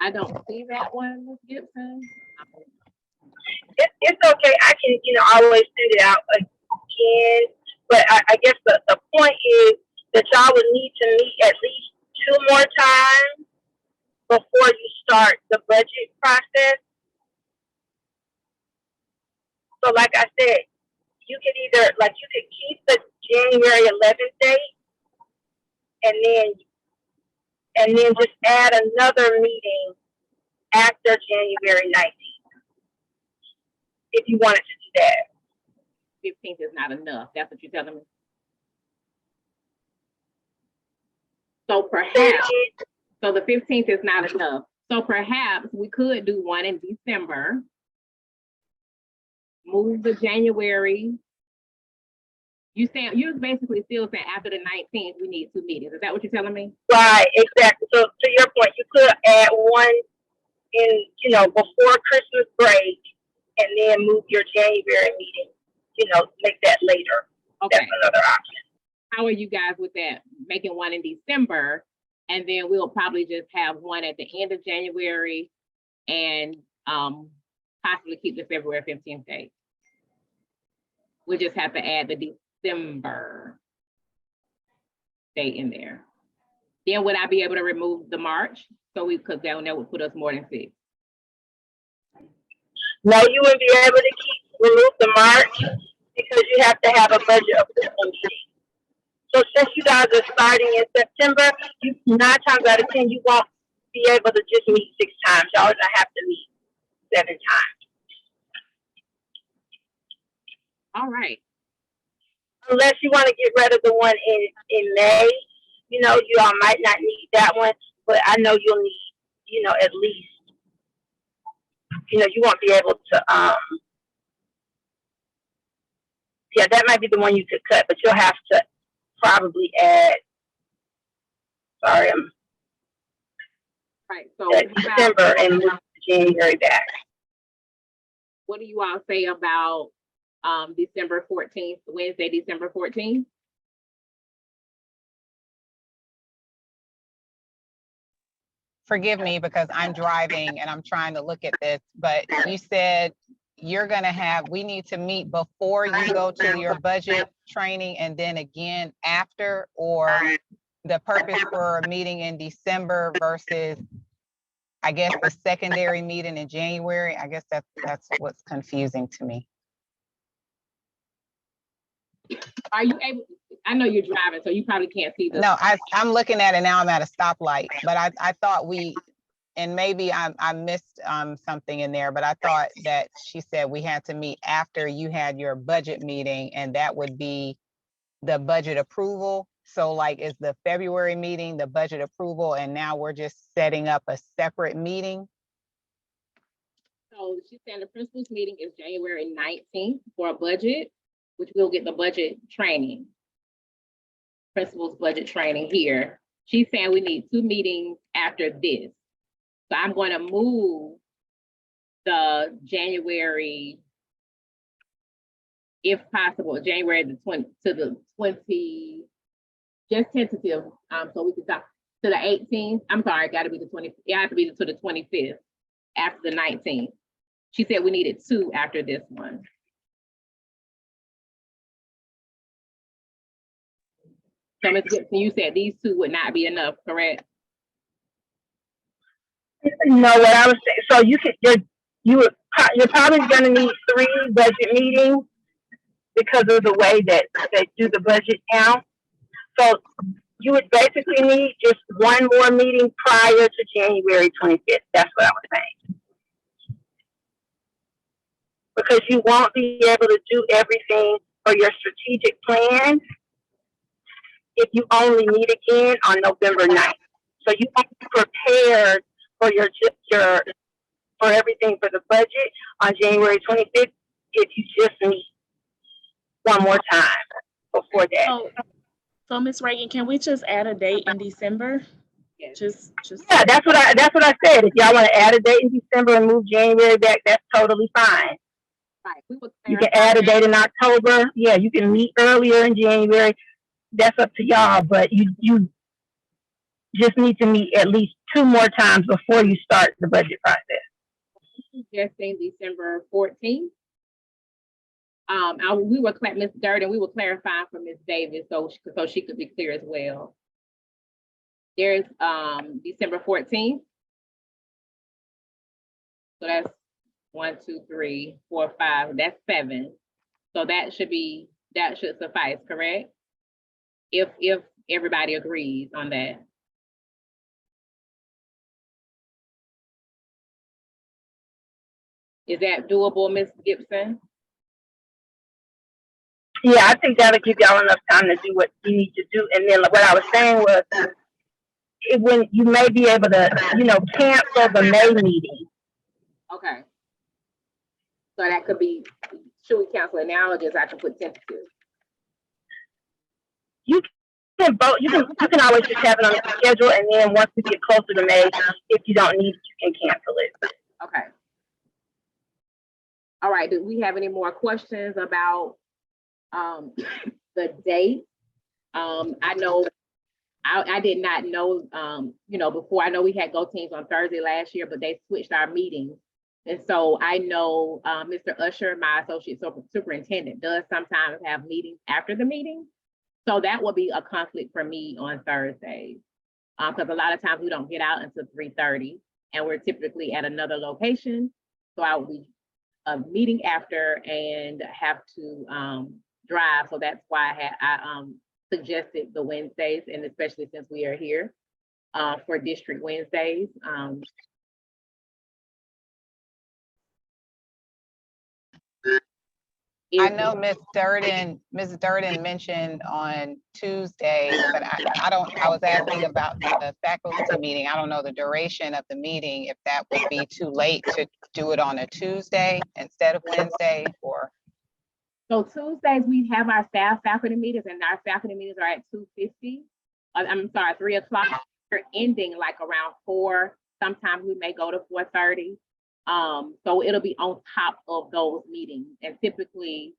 I don't see that one, Ms. Gibson. It's okay. I can, always send it out again. But I guess the point is that y'all would need to meet at least 2 more times before you start the budget process. So like I said, you could keep the January 11th date and then just add another meeting after January 19th. If you wanted to do that. 15th is not enough. That's what you're telling me. So perhaps, so the 15th is not enough. So perhaps we could do one in December. Move the January. You're basically still saying after the 19th, we need 2 meetings. Is that what you're telling me? Right, exactly. So to your point, you could add one in, before Christmas break and then move your January meeting, make that later. Okay. That's another option. How are you guys with that? Making one in December, and then we'll probably just have one at the end of January and possibly keep the February 15th date. We just have to add the December date in there. Then would I be able to remove the March? Because that would put us more than 6. No, you wouldn't be able to remove the March because you have to have a budget approval meeting. So since you guys are starting in September, 9 times out of 10, you won't be able to just meet 6 times. Y'all gonna have to meet 7 times. All right. Unless you want to get rid of the one in May, you all might not need that one, but I know you'll need, at least, you won't be able to, yeah, that might be the one you could cut, but you'll have to probably add, sorry, Right. So December and move January back. what do you all say about December 14th, Wednesday, December 14th? Forgive me because I'm driving and I'm trying to look at this, but you said we need to meet before you go to your budget training and then again after, or the purpose for a meeting in December versus, I guess, the secondary meeting in January. I guess that's what's confusing to me. Are you able, I know you're driving, so you probably can't see this. No, I'm looking at it now. I'm at a stoplight, but I thought and maybe I missed something in there, but I thought that she said we had to meet after you had your budget meeting, and that would be the budget approval. So like, is the February meeting the budget approval, and now we're just setting up a separate meeting? So she's saying the principal's meeting is January 19th for a budget, which we'll get the budget training. Principal's budget training here. She's saying we need 2 meetings after this. So I'm going to move the January, if possible, January the 20 to the 20, just tentative, so we can talk to the 18th. I'm sorry, it got to be the 20. It has to be to the 25th after the 19th. She said we needed 2 after this one. So Ms. Gibson, you said these 2 would not be enough, correct? No, what I was saying, so you're probably gonna need 3 budget meetings because of the way that they do the budget now. So you would basically need just 1 more meeting prior to January 25th. That's what I was saying. Because you won't be able to do everything for your strategic plan if you only meet again on November 9th. So you won't be prepared for for everything for the budget on January 25th if you just meet 1 more time before that. So Ms. Reagan, can we just add a date in December? Yes. Just. Yeah, that's what I said. If y'all want to add a date in December and move January back, that's totally fine. Right. You can add a date in October. Yeah, you can meet earlier in January. That's up to y'all, but you just need to meet at least 2 more times before you start the budget process. Suggesting December 14th. We were Ms. Durden, we were clarifying for Ms. Davis so she could be clear as well. There's December 14th. So that's 1, 2, 3, 4, 5. That's 7. So that should suffice, correct? If everybody agrees on that. Is that doable, Ms. Gibson? Yeah, I think that'll give y'all enough time to do what you need to do. And then what I was saying was, when you may be able to, cancel the May meeting. Okay. So that could be, should we cancel it now or just I can put tentative? You can vote. You can always just have it on the schedule, and then once we get closer to May, if you don't need it, you can cancel it. Okay. All right. Do we have any more questions about the date? I know I did not know, before. I know we had Go Teams on Thursday last year, but they switched our meetings. And so I know Mr. Usher, my associate superintendent, does sometimes have meetings after the meeting. So that will be a conflict for me on Thursdays. Because a lot of times we don't get out until 3:30 and we're typically at another location. So I will be meeting after and have to drive. So that's why I suggested the Wednesdays, and especially since we are here for District Wednesdays. I know Ms. Durden mentioned on Tuesday, but I was asking about the faculty meeting. I don't know the duration of the meeting, if that would be too late to do it on a Tuesday instead of Wednesday, or. So Tuesdays, we have our staff faculty meetings, and our faculty meetings are at 2:50. I'm sorry, 3 o'clock. We're ending like around 4. Sometimes we may go to 4:30. So it'll be on top of those meetings. And typically,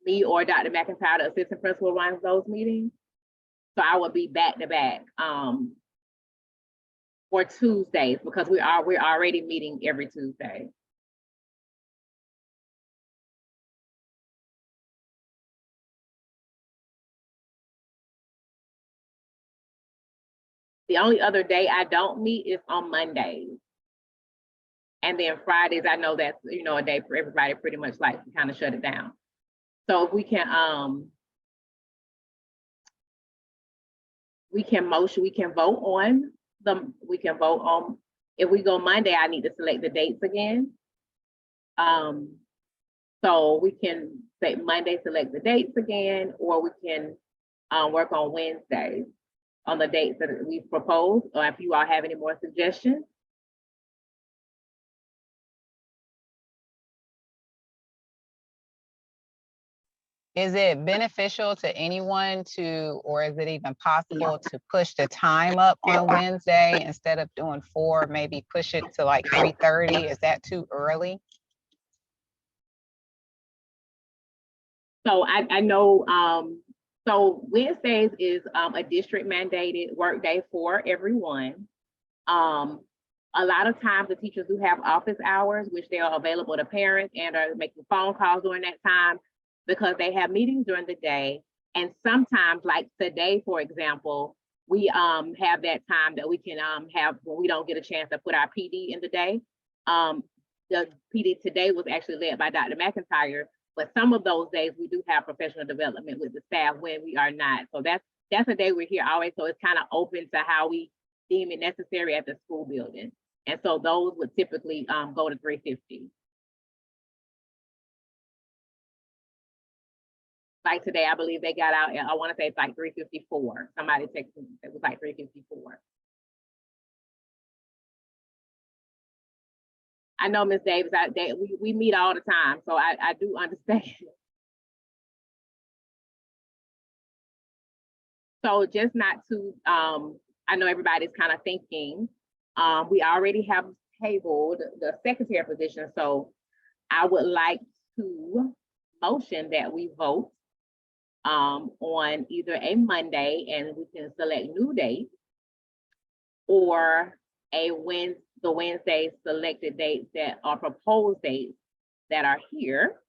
me or Dr. McIntyre, the assistant principal, runs those meetings. So I would be back to back for Tuesdays, because we're already meeting every Tuesday. The only other day I don't meet is on Mondays. And then Fridays, I know that's, a day for everybody pretty much like to kind of shut it down. So if we can vote on we can vote on. If we go Monday, I need to select the dates again. So we can say Monday, select the dates again, or we can work on Wednesday on the dates that we've proposed, or if you all have any more suggestions. Is it beneficial to anyone to, or is it even possible to push the time up on Wednesday instead of doing 4, maybe push it to like 3:30? Is that too early? So I know, so Wednesdays is a district mandated work day for everyone. A lot of times the teachers do have office hours, which they are available to parents and are making phone calls during that time because they have meetings during the day. And sometimes, like today, for example, we have that time that we can have when we don't get a chance to put our PD in the day. The PD today was actually led by Dr. McIntyre, but some of those days we do have professional development with the staff when we are not. So that's a day we're here always. So it's kind of open to how we deem it necessary at the school building. And so those would typically go to 350. Like today, I believe they got out, I want to say it's like 354. Somebody texted me, it was like 354. I know, Ms. Davis, we meet all the time, so I do understand. So just not to, I know everybody's kind of thinking, we already have tabled the secretary position, so I would like to motion that we vote on either a Monday and we can select new dates, or the Wednesday selected dates that are proposed dates that are here.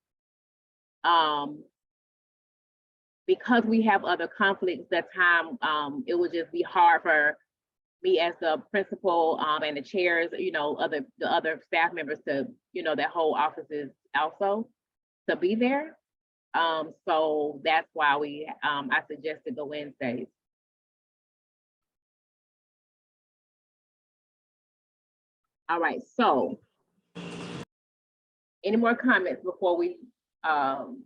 Because we have other conflicts that time, it would just be hard for me as the principal and the chairs, you know, the other staff members to, you know, that whole offices also to be there. So that's why I suggested the Wednesdays. All right, so any more comments before we, I'm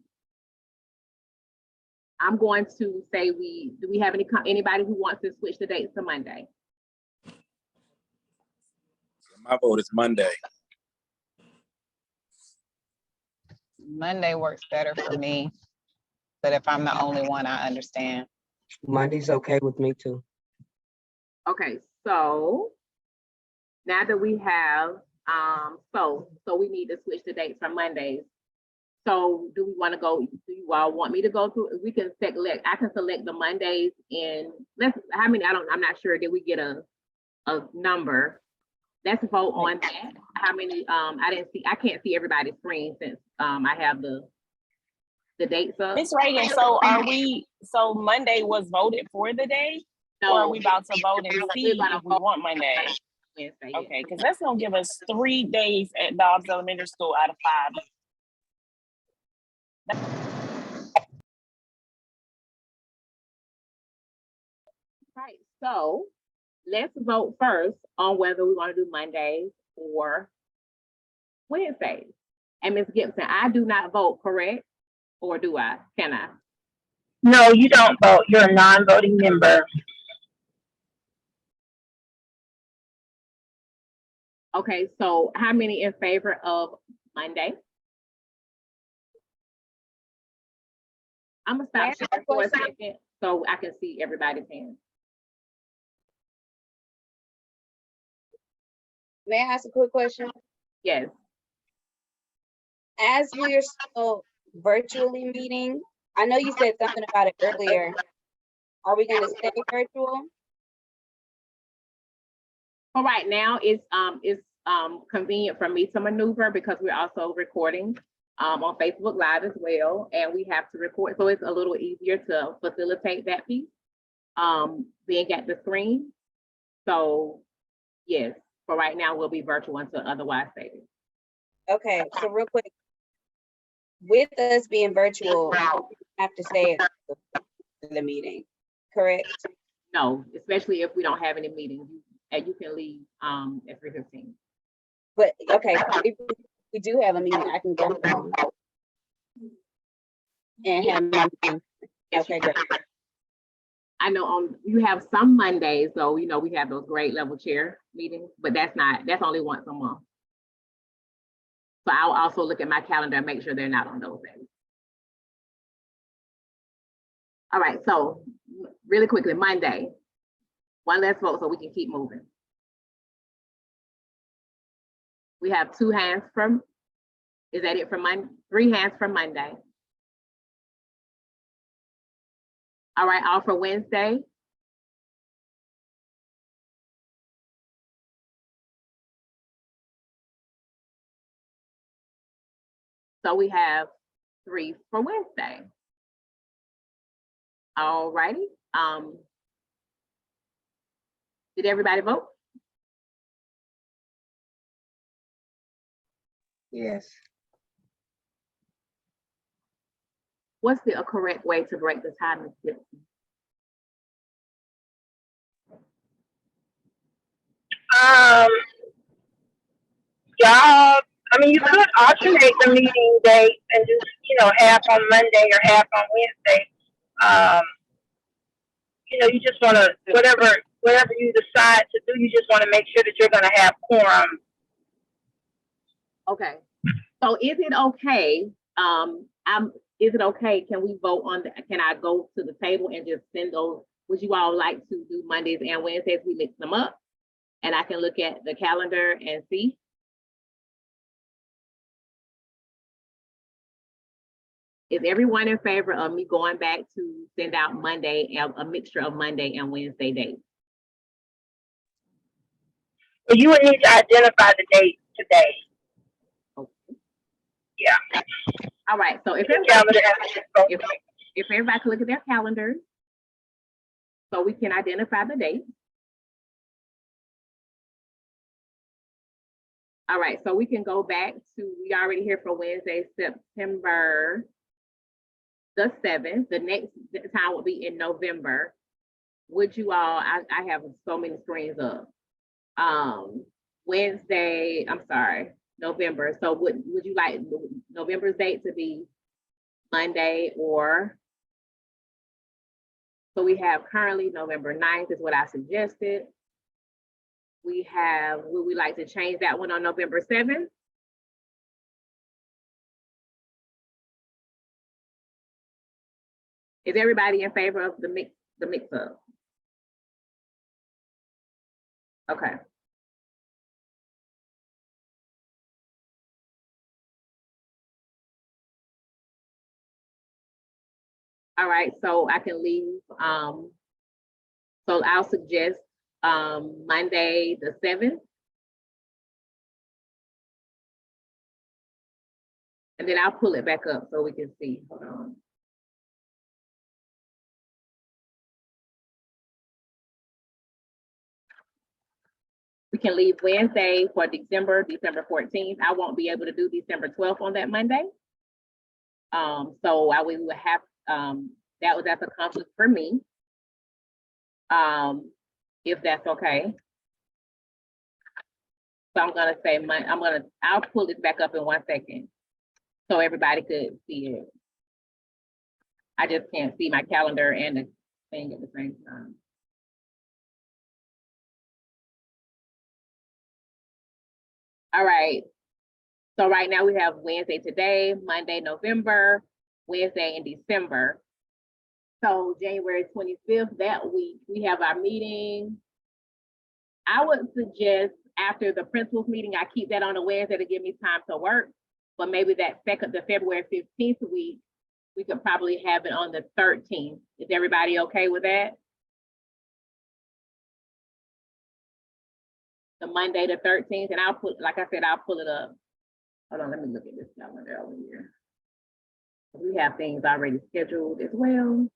going to say do we have anybody who wants to switch the dates to Monday? My vote is Monday. Monday works better for me, but if I'm the only one, I understand. Monday's okay with me too. Okay, so now that we have, so we need to switch the dates from Mondays. So do we want to go, do you all want me to go through, we can select, I can select the Mondays in, how many, I'm not sure, did we get a number? Let's vote on that. How many, I can't see everybody's screen since I have the dates up. Ms. Reagan, so Monday was voted for the day? No, Or are we about to vote and see gonna if we vote want Monday? Wednesday, yeah. Okay, because that's gonna give us 3 days at Dobbs Elementary School out of 5. Right, so let's vote first on whether we want to do Mondays or Wednesdays. And Ms. Gibson, I do not vote, correct? Or do I? Can I? No, you don't vote. You're a non-voting member. Okay, so how many in favor of Monday? I'm gonna stop sharing for a second so I can see everybody's hands. May I ask a quick question? Yes. As we are still virtually meeting, I know you said something about it earlier. Are we gonna stay virtual? For right now, it's convenient for me to maneuver because we're also recording on Facebook Live as well, and we have to record, so it's a little easier to facilitate that piece, being at the screen. So yes, for right now, we'll be virtual until otherwise stated. Okay, so real quick, with us being virtual, we have to stay at the meeting, correct? No, especially if we don't have any meetings, and you can leave at 3:15. But, okay, so if we do have a meeting, I can go home and have my meeting. Okay, great. I know you have some Mondays, though, you know, we have those grade level chair meetings, but that's only once a month. So I'll also look at my calendar and make sure they're not on those days. All right, so really quickly, Monday, one less vote so we can keep moving. We have 2 hands from, is that it for Monday? 3 hands from Monday. All right, all for Wednesday. So we have 3 for Wednesday. All righty. Did everybody vote? Yes. What's the correct way to break the time and skip? Y'all, I mean, you could alternate the meeting dates and just, half on Monday or half on Wednesday. You just want to, whatever you decide to do, you just want to make sure that you're going to have quorum. Okay. So is it okay? Is it okay? Can we vote on can I go to the table and just send those? Would you all like to do Mondays and Wednesdays? We mix them up and I can look at the calendar and see. Is everyone in favor of me going back to send out Monday, a mixture of Monday and Wednesday dates? But you would need to identify the date today. Okay. Yeah. All right. So if everybody can look at their calendars, so we can identify the date. All right. So we can go back to, we already here for Wednesday, September the 7th. The next time will be in November. Would you all, I have so many screens up. Wednesday, I'm sorry, November. So would you like November's date to be Monday or, so we have currently November 9th is what I suggested. We have, would we like to change that one on November 7th? Is everybody in favor of the mix up? Okay. All right, so I can leave, so I'll suggest Monday the 7th. And then I'll pull it back up so we can see. Hold on. We can leave Wednesday for December 14th. I won't be able to do December 12th on that Monday. So we would have, that's a conflict for me. If that's okay. So I'm gonna say I'll pull it back up in 1 second so everybody could see it. I just can't see my calendar and the thing at the same time. All right. So right now we have Wednesday today, Monday, November, Wednesday in December. So January 25th, that week, we have our meeting. I would suggest after the principals meeting, I keep that on a Wednesday to give me time to work. But maybe the February 15th week, we could probably have it on the 13th. Is everybody okay with that? The Monday the 13th, and I'll like I said, I'll pull it up. Hold on, let me look at this calendar over here. We have things already scheduled as well.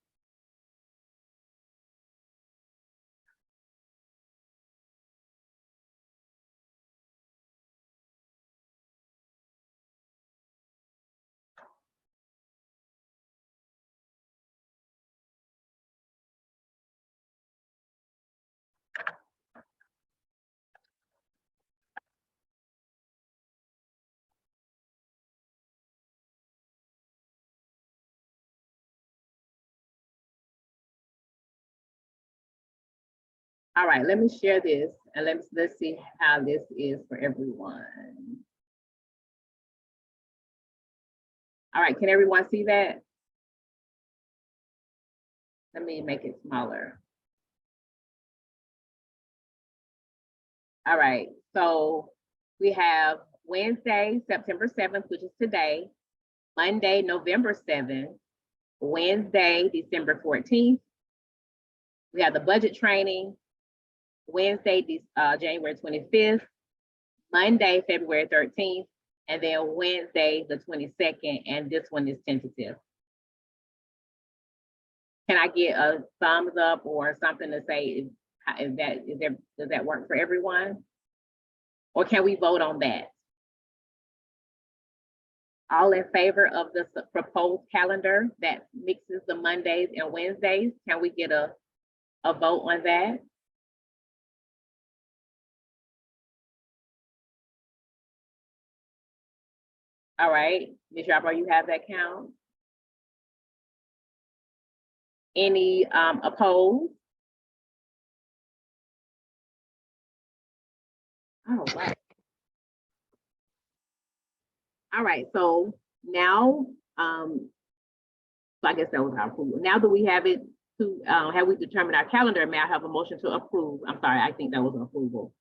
All right, let me share this and let's see how this is for everyone. All right, can everyone see that? Let me make it smaller. All right, so we have Wednesday, September 7th, which is today, Monday, November 7th, Wednesday, December 14th. We have the budget training, Wednesday, January 25th, Monday, February 13th, and then Wednesday, the 22nd, and this one is tentative. Can I get a thumbs up or something to say does that work for everyone? Or can we vote on that? All in favor of the proposed calendar that mixes the Mondays and Wednesdays? Can we get a vote on that? All right, Ms. Yarbrough, you have that count? Any opposed? Oh, wow. All right, so now, so I guess that was our approval. Now that we have it to, have we determined our calendar, may I have a motion to approve? I'm sorry, I think that was an approval.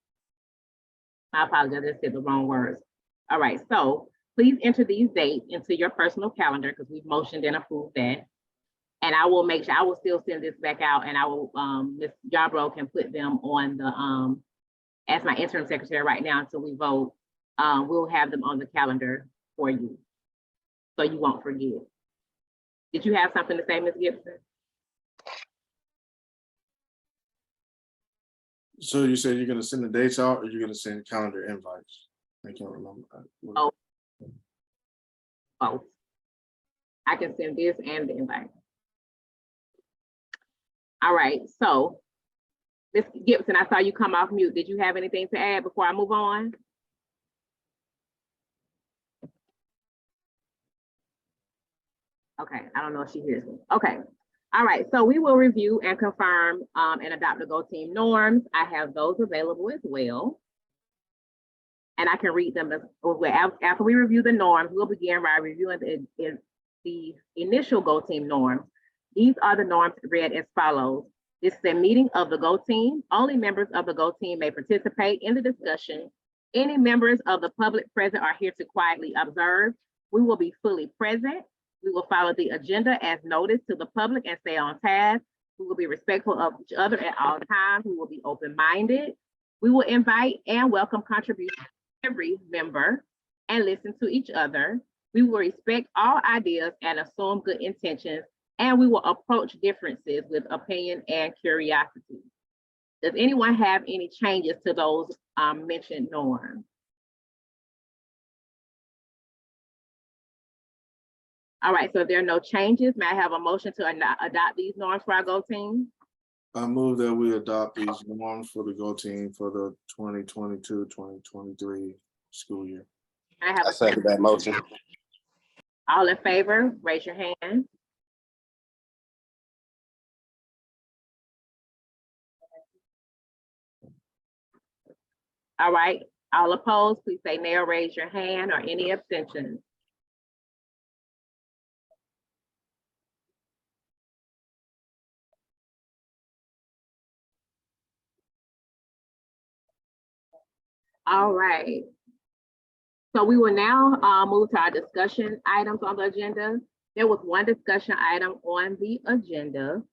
I apologize, I just said the wrong words. All right, so please enter these dates into your personal calendar because we've motioned and approved that. And I will make sure, I will still send this back out and I will, Ms. Yarbrough can put them on the, as my interim secretary right now until we vote. We'll have them on the calendar for you, so you won't forget. Did you have something to say, Ms. Gibson? So you said you're gonna send the dates out or you're gonna send calendar invites? I can't remember. Oh. Oh, I can send this and the invite. All right, so Ms. Gibson, I saw you come off mute. Did you have anything to add before I move on? Okay, I don't know if she hears me. Okay, all right, so we will review and confirm and adopt the Go Team norms. I have those available as well. And I can read them as well. After we review the norms, we'll begin by reviewing the initial Go Team norms. These are the norms read as follows. This is a meeting of the Go Team. Only members of the Go Team may participate in the discussion. Any members of the public present are here to quietly observe. We will be fully present. We will follow the agenda as noticed to the public and stay on task. We will be respectful of each other at all times. We will be open-minded. We will invite and welcome contributions from every member and listen to each other. We will respect all ideas and assume good intentions, and we will approach differences with opinion and curiosity. Does anyone have any changes to those mentioned norms? All right, so if there are no changes, may I have a motion to adopt these norms for our Go Team? I move that we adopt these norms for the Go Team for the 2022-2023 school year. I have I second that motion. all in favor, raise your hand. All right, all opposed, please say nay or raise your hand, or any abstentions. All right. So we will now move to our discussion items on the agenda. There was one discussion item on the agenda,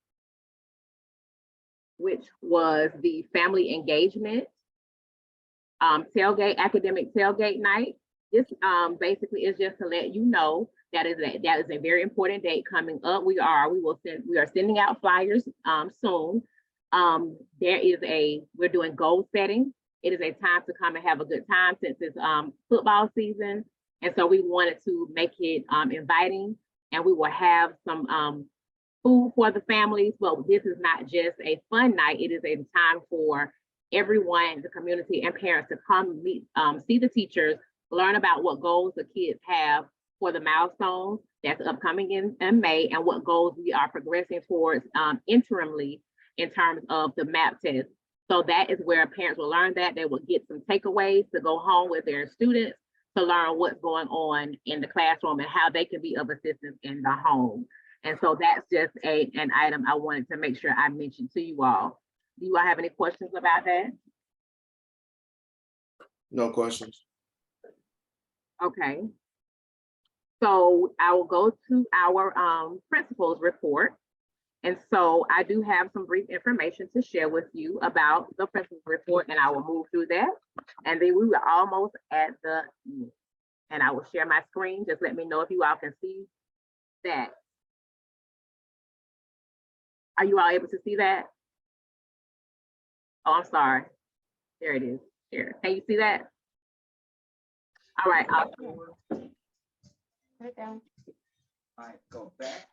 which was the family engagement academic tailgate night. This basically is just to let you know that is a very important date coming up. We are sending out flyers soon. We're doing goal setting. It is a time to come and have a good time since it's football season. And so we wanted to make it inviting, and we will have some food for the families. Well, this is not just a fun night. It is a time for everyone, the community and parents to come meet, see the teachers, learn about what goals the kids have for the milestones that's upcoming in May, and what goals we are progressing towards interimly in terms of the MAP test. So that is where parents will learn that. They will get some takeaways to go home with their students to learn what's going on in the classroom and how they can be of assistance in the home. And so that's just an item I wanted to make sure I mentioned to you all. Do you all have any questions about that? No questions. Okay. So I will go to our principal's report. And so I do have some brief information to share with you about the principal's report, and I will move through that. And then we were almost at the end. And I will share my screen. Just let me know if you all can see that. Are you all able to see that? Oh, I'm sorry. There it is. Here. Can you see that? All right. Put it down. All right, go back.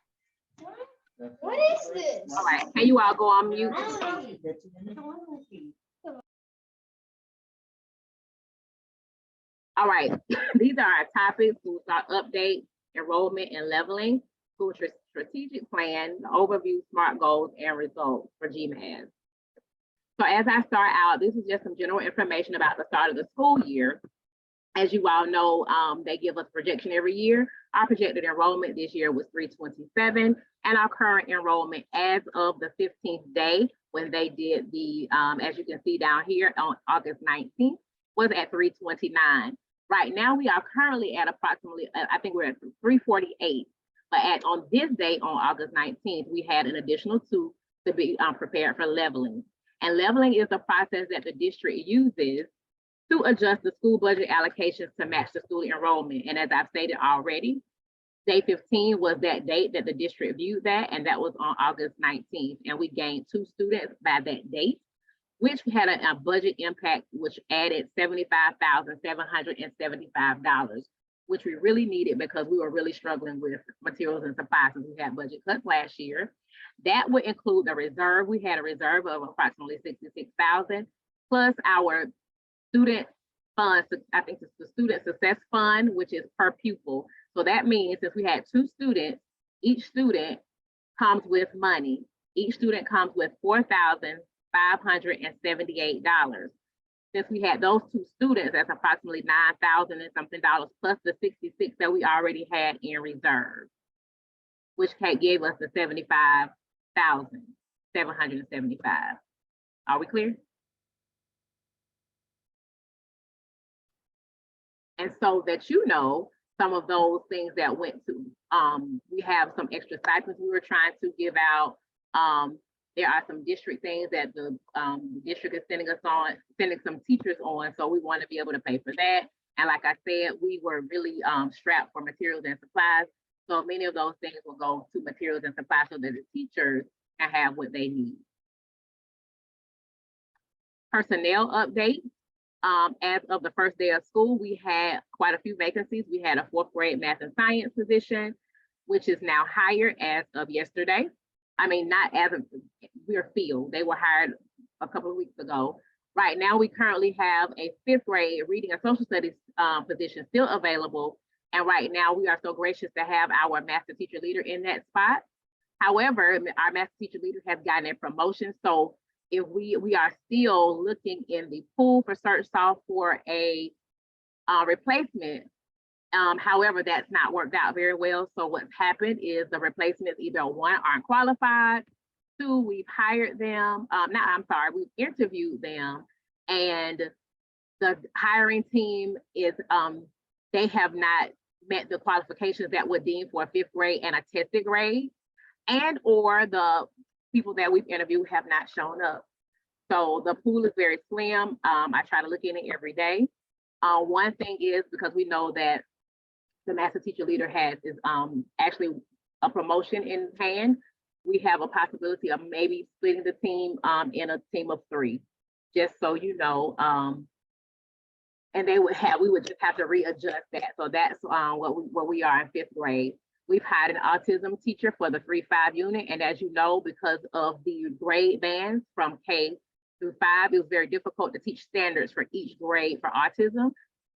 What is this? All right. Can you all go on mute? I don't know. All right. These are our topics. We'll start update, enrollment, and leveling, school strategic plan, overview, SMART goals, and results for GMAS. So as I start out, this is just some general information about the start of the school year. As you all know, they give us projection every year. Our projected enrollment this year was 327, and our current enrollment as of the 15th day, when they did the, as you can see down here on August 19th, was at 329. Right now, we are currently at approximately, I think we're at 348. But on this date, on August 19th, we had an additional 2 to be prepared for leveling. And leveling is the process that the district uses to adjust the school budget allocations to match the school enrollment. And as I've stated already, day 15 was that date that the district viewed that, and that was on August 19th. And we gained 2 students by that date, which had a budget impact, which added $75,775, which we really needed because we were really struggling with materials and supplies since we had budget cuts last year. That would include the reserve. We had a reserve of approximately $66,000, plus our student fund, I think it's the student success fund, which is per pupil. So that means if we had 2 students, each student comes with money. Each student comes with $4,578. Since we had those 2 students, that's approximately $9,000 and something dollars, plus the 66 that we already had in reserve, which gave us the $75,775. Are we clear? And so that you know, some of those things that went to, we have some extra stipends we were trying to give out. There are some district things that the district is sending some teachers on, so we want to be able to pay for that. And like I said, we were really strapped for materials and supplies. So many of those things will go to materials and supplies so that the teachers can have what they need. Personnel update. As of the first day of school, we had quite a few vacancies. We had a 4th grade math and science position, which is now hired as of yesterday. I mean, not as of, we're filled. They were hired a couple of weeks ago. Right now, we currently have a 5th grade reading and social studies position still available. And right now, we are so gracious to have our master teacher leader in that spot. However, our master teacher leader has gotten a promotion. So if we are still looking in the pool for search soft for a replacement. However, that's not worked out very well. So what's happened is the replacements either 1, aren't qualified, 2, we've hired them. We've interviewed them, and the hiring team is they have not met the qualifications that would deem for a 5th grade and a tested grade, and or the people that we've interviewed have not shown up. So the pool is very slim. I try to look in it every day. One thing is, because we know that the master teacher leader is actually a promotion in hand, we have a possibility of maybe splitting the team in a team of 3, just so you know. And we would just have to readjust that. So that's where we are in 5th grade. We've hired an autism teacher for the 3-5 unit. And as you know, because of the grade bands from K through 5, it was very difficult to teach standards for each grade for autism.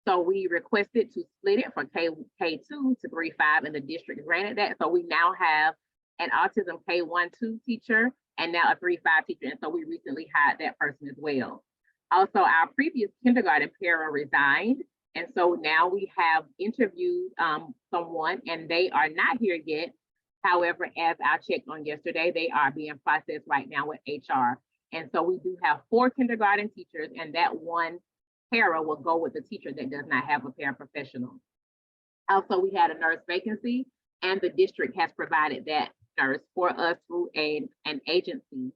So we requested to split it from K2 to 3-5, and the district granted that. So we now have an autism K1-2 teacher and now a 3-5 teacher. And so we recently hired that person as well. Also, our previous kindergarten para resigned. And so now we have interviewed someone, and they are not here yet. However, as I checked on yesterday, they are being processed right now with HR. And so we do have 4 kindergarten teachers, and that one para will go with the teacher that does not have a paraprofessional. Also, we had a nurse vacancy, and the district has provided that nurse for us through an agency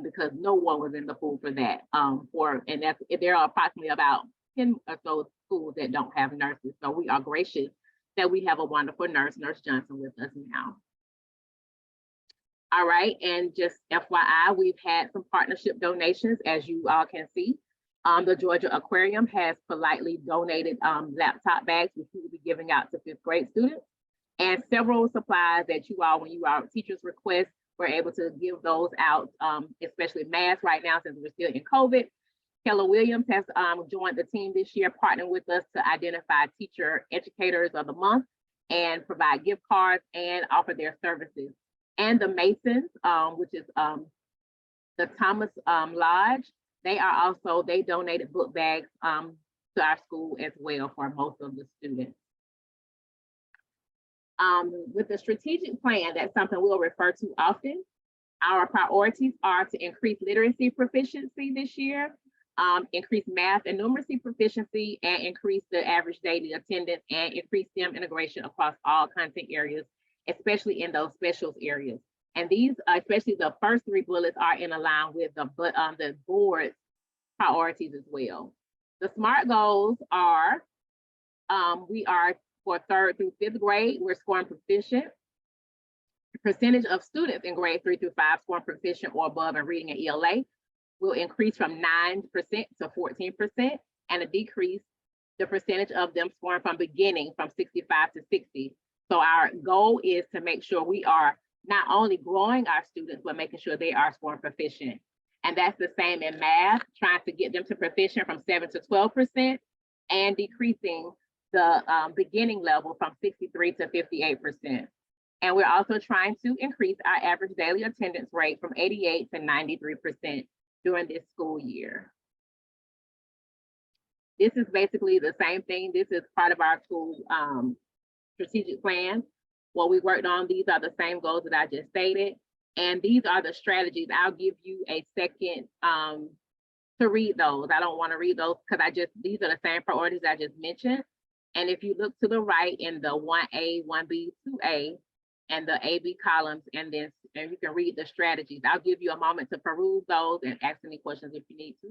because no one was in the pool for that. And there are approximately about 10 or so schools that don't have nurses. So we are gracious that we have a wonderful nurse, Nurse Johnson, with us now. All right, and just FYI, we've had some partnership donations, as you all can see. The Georgia Aquarium has politely donated laptop bags, which we will be giving out to 5th grade students, and several supplies that you all, when you are teachers request, we're able to give those out, especially masks right now since we're still in COVID. Keller Williams has joined the team this year, partnering with us to identify teacher educators of the month and provide gift cards and offer their services. And the Masons, which is the Thomas Lodge, they donated book bags to our school as well for most of the students. With the strategic plan, that's something we'll refer to often. Our priorities are to increase literacy proficiency this year, increase math and numeracy proficiency, and increase the average daily attendance, and increase STEM integration across all content areas, especially in those specials areas. And these, especially the first 3 bullets, are in line with the board's priorities as well. The SMART goals are, we are for 3rd through 5th grade, we're scoring proficient. The percentage of students in grade 3 through 5 scoring proficient or above in reading and ELA will increase from 9% to 14%, and a decrease the percentage of them scoring from beginning from 65 to 60. So our goal is to make sure we are not only growing our students, but making sure they are scoring proficient. And that's the same in math, trying to get them to proficient from 7 to 12%, and decreasing the beginning level from 63 to 58%. And we're also trying to increase our average daily attendance rate from 88 to 93% during this school year. This is basically the same thing. This is part of our school strategic plan. What we worked on, these are the same goals that I just stated. And these are the strategies. I'll give you a second to read those. I don't want to read those because these are the same priorities I just mentioned. And if you look to the right in the 1A, 1B, 2A, and the AB columns, and you can read the strategies. I'll give you a moment to peruse those and ask any questions if you need to.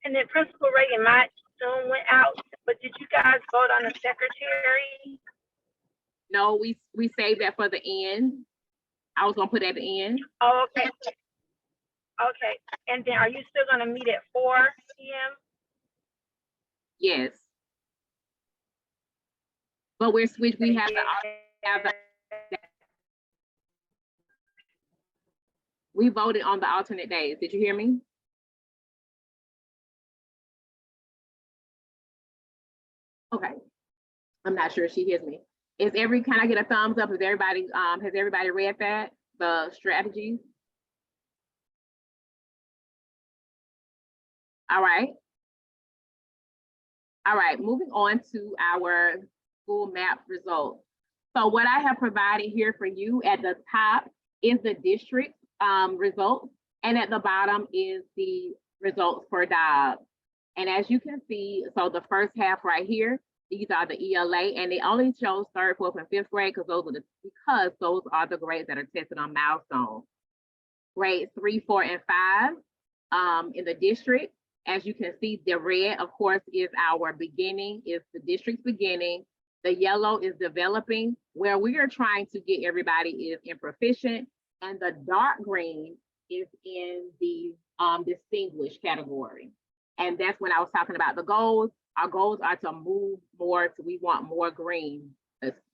And then Principal Reagan, my Zoom went out, but did you guys vote on the secretary? No, we saved that for the end. I was gonna put at the end. Oh, okay. Okay, and then are you still gonna meet at 4 p.m.? Yes. But we have we voted on the alternate days. Did you hear me? Okay. I'm not sure if she hears me. Can I get a thumbs up? Has everybody read that? The strategies? All right. All right, moving on to our school map results. So what I have provided here for you at the top is the district results, and at the bottom is the results for Dobb. And as you can see, so the first half right here, these are the ELA, and they only show 3rd, 4th, and 5th grade because those are the grades that are tested on milestones. Grades 3, 4, and 5 in the district. As you can see, the red, of course, is our beginning, is the district's beginning. The yellow is developing, where we are trying to get everybody is in proficient, and the dark green is in the distinguished category. And that's when I was talking about the goals. Our goals are to move more, we want more green,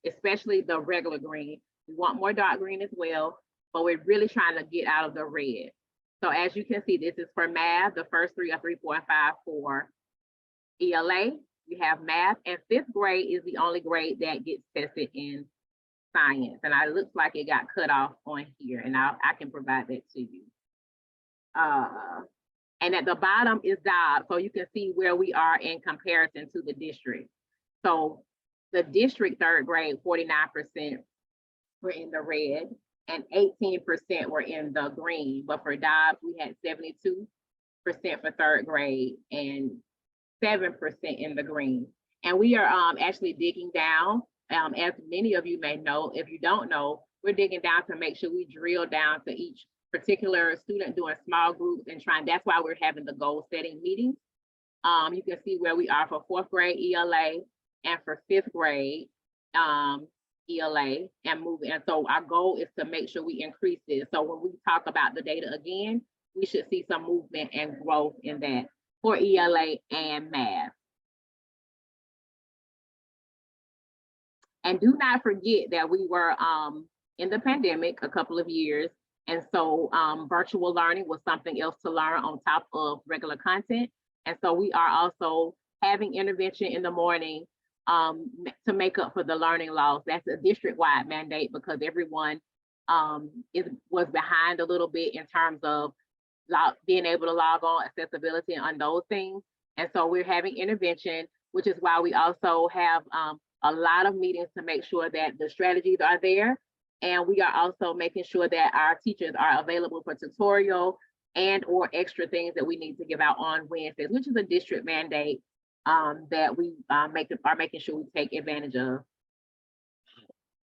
especially the regular green. We want more dark green as well, but we're really trying to get out of the red. So as you can see, this is for math. The first 3 are 3, 4, and 5 for ELA. We have math, and 5th grade is the only grade that gets tested in science. And it looks like it got cut off on here, and I can provide that to you. And at the bottom is Dobb, so you can see where we are in comparison to the district. So the district third grade, 49% were in the red and 18% were in the green. But for Dobbs, we had 72% for third grade and 7% in the green. And we are actually digging down. As many of you may know, if you don't know, we're digging down to make sure we drill down to each particular student, doing small groups and trying. That's why we're having the goal setting meetings. You can see where we are for fourth grade ELA and for fifth grade ELA and moving. And so our goal is to make sure we increase this. So when we talk about the data again, we should see some movement and growth in that for ELA and math. And do not forget that we were in the pandemic a couple of years. And so virtual learning was something else to learn on top of regular content. And so we are also having intervention in the morning to make up for the learning loss. That's a district-wide mandate because everyone was behind a little bit in terms of being able to log on, accessibility, and on those things. And so we're having intervention, which is why we also have a lot of meetings to make sure that the strategies are there. And we are also making sure that our teachers are available for tutorial and or extra things that we need to give out on Wednesdays, which is a district mandate that we are making sure we take advantage of.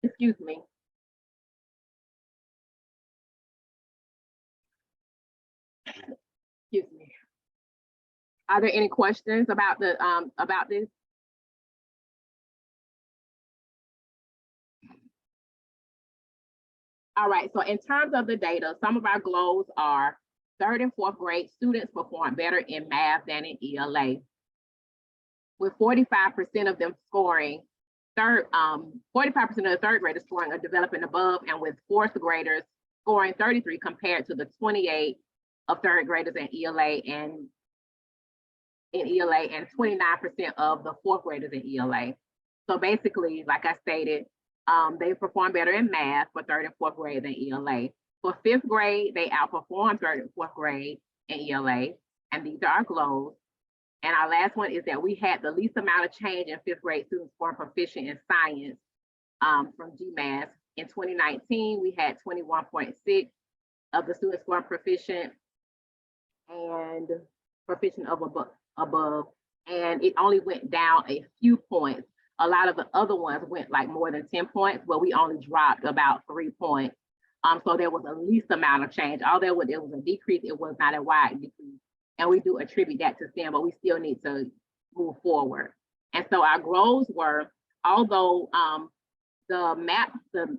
Excuse me. Excuse me. Are there any questions about the about this? All right, so in terms of the data, some of our goals are third and fourth grade students perform better in math than in ELA, with 45% of them scoring 45% of the third graders scoring or developing above, and with fourth graders scoring 33 compared to the 28 of third graders in ELA and 29% of the fourth graders in ELA. So basically, like I stated, they perform better in math for third and fourth grade than ELA. For fifth grade, they outperform third and fourth grade in ELA, and these are our goals. And our last one is that we had the least amount of change in fifth grade students scoring proficient in science from GMAS. In 2019, we had 21.6 of the students scoring proficient and proficient of above, and it only went down a few points. A lot of the other ones went like more than 10 points, but we only dropped about 3 points. So there was a least amount of change. Although it was a decrease, it was not a wide decrease. And we do attribute that to STEM, but we still need to move forward. And so our goals were, although the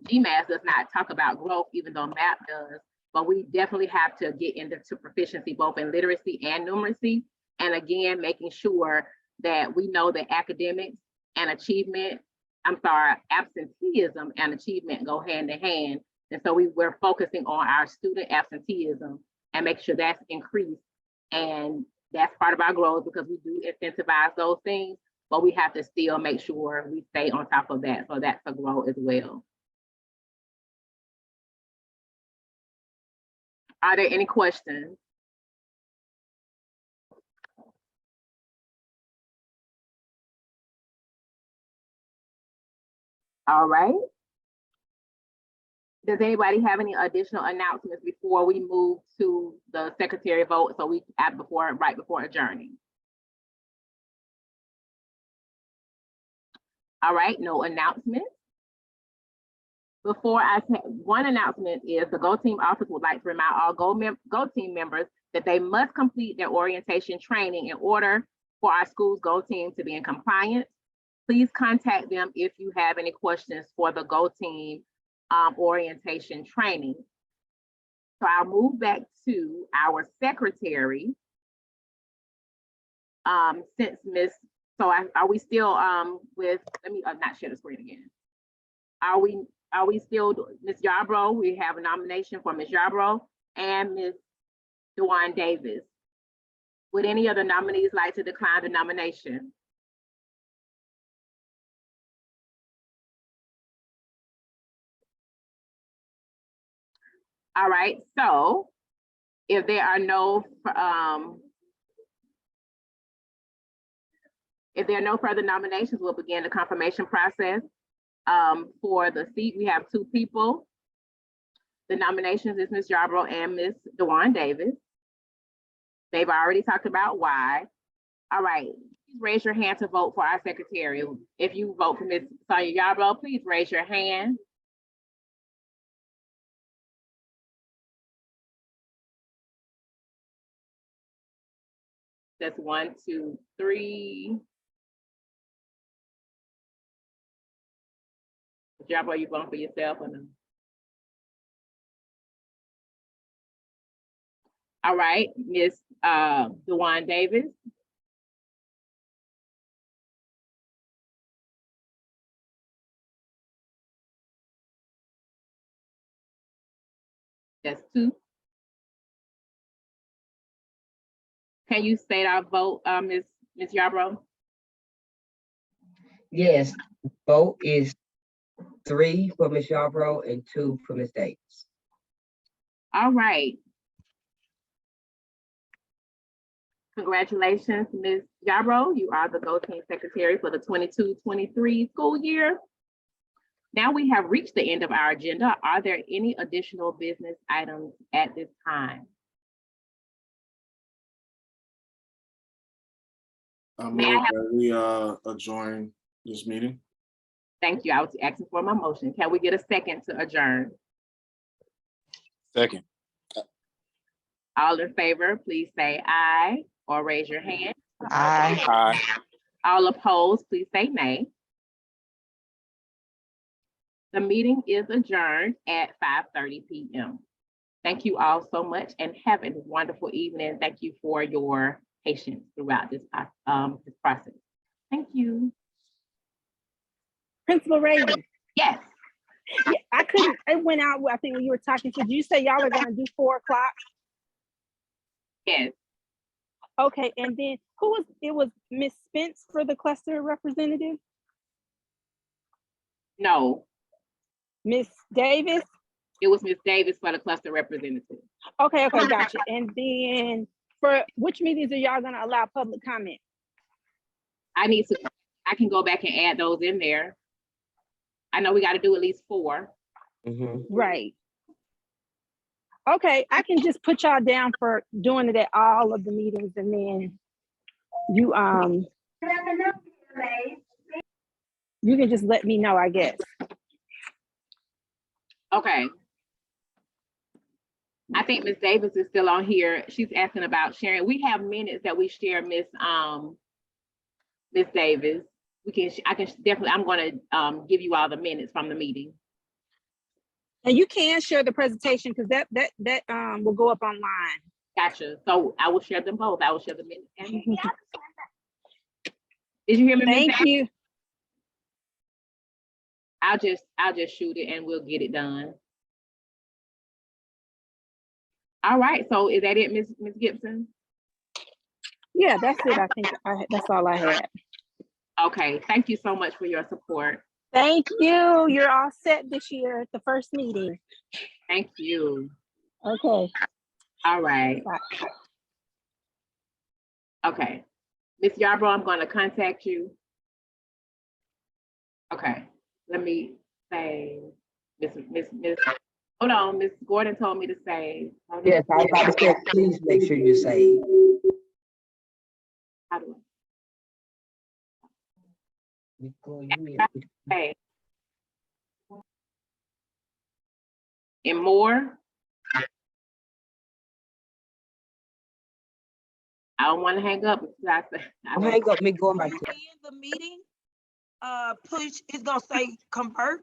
GMAS does not talk about growth, even though MAP does, but we definitely have to get into proficiency, both in literacy and numeracy. And again, making sure that we know that academics and achievement, absenteeism and achievement go hand in hand. And so we're focusing on our student absenteeism and make sure that's increased. And that's part of our growth because we do incentivize those things, but we have to still make sure we stay on top of that. So that's a growth as well. Are there any questions? All right. Does anybody have any additional announcements before we move to the secretary vote? So right before adjourning. All right, no announcements. One announcement is the Go Team office would like to remind all Go Team members that they must complete their orientation training in order for our school's Go Team to be in compliance. Please contact them if you have any questions for the Go Team orientation training. So I'll move back to our secretary. Since are we still with, let me not share the screen again. Are we still, Ms. Yarbrough? We have a nomination for Ms. Yarbrough and Ms. DeWan Davis. Would any other nominees like to decline the nomination? All right, so if there are no, if there are no further nominations, we'll begin the confirmation process. For the seat, we have 2 people. The nominations is Ms. Yarbrough and Ms. Dewan Davis. They've already talked about why. All right, please raise your hand to vote for our secretary. If you vote for Ms. Sonia Yarbrough, please raise your hand. That's 1, 2, 3. Yarbrough, you voting for yourself or no? All right, Ms. Dewan Davis. That's 2. Can you state our vote, Ms. Yarbrough? Yes, vote is 3 for Ms. Yarbrough and 2 for Ms. Davis. All right. Congratulations, Ms. Yarbrough. You are the Go Team Secretary for the 22-23 school year. Now we have reached the end of our agenda. Are there any additional business items at this time? I May I move that we adjourn this meeting. Thank you. I was asking for my motion. Can we get a second to adjourn? Second. All in favor, please say aye or raise your hand. Aye. Aye. All opposed, please say nay. The meeting is adjourned at 5:30 p.m. Thank you all so much and have a wonderful evening. Thank you for your patience throughout this process. Thank you. Principal Raven. Yes. Yeah, I couldn't, it went out, I think when you were talking, so did you say y'all are gonna do 4 o'clock? Yes. Okay, and then it was Miss Spence for the cluster representative? No, Miss Davis? it was Ms. Davis for the cluster representative. Okay, gotcha. And then for which meetings are y'all gonna allow public comment? I can go back and add those in there. I know we got to do at least 4. Right. Okay, I can just put y'all down for doing it at all of the meetings and then you you can just let me know, I guess. Okay. I think Ms. Davis is still on here. She's asking about sharing. We have minutes that we share, Ms. Davis. I can definitely, I'm gonna give you all the minutes from the meeting. And you can share the presentation because that will go up online. Gotcha. So I will share them both. I will share the minutes. Did you hear me? Thank you. I'll just shoot it and we'll get it done. All right. So is that it, Ms. Gibson? Yeah, that's it. I think that's all I had. Okay. Thank you so much for your support. Thank you. You're all set this year at the first meeting. Thank you. Okay. All right. Bye. Okay. Ms. Yarbrough, I'm going to contact you. Okay. Let me say, hold on, Ms. Gordon told me to say. Yes, I was about to say, please make sure you say. How do I? I? And more. I don't want to hang up. Hang up, me going back to the meeting, push, it's gonna say convert.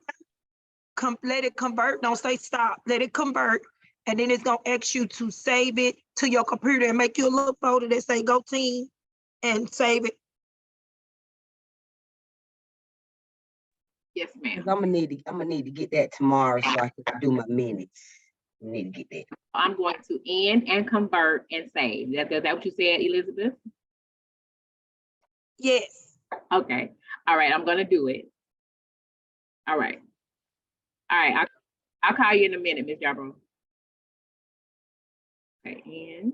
Let it convert, don't say stop, let it convert. And then it's gonna ask you to save it to your computer and make you a little folder that say Go Team and save it. Yes, ma'am. I'm gonna need to get that tomorrow so I can do my minutes. I need to get that. I'm going to end and convert and save. Is that what you said, Elizabeth? Yes. Okay. All right. I'm going to do it. All right. All right. I'll call you in a minute, Ms. Yarbrough. Okay, and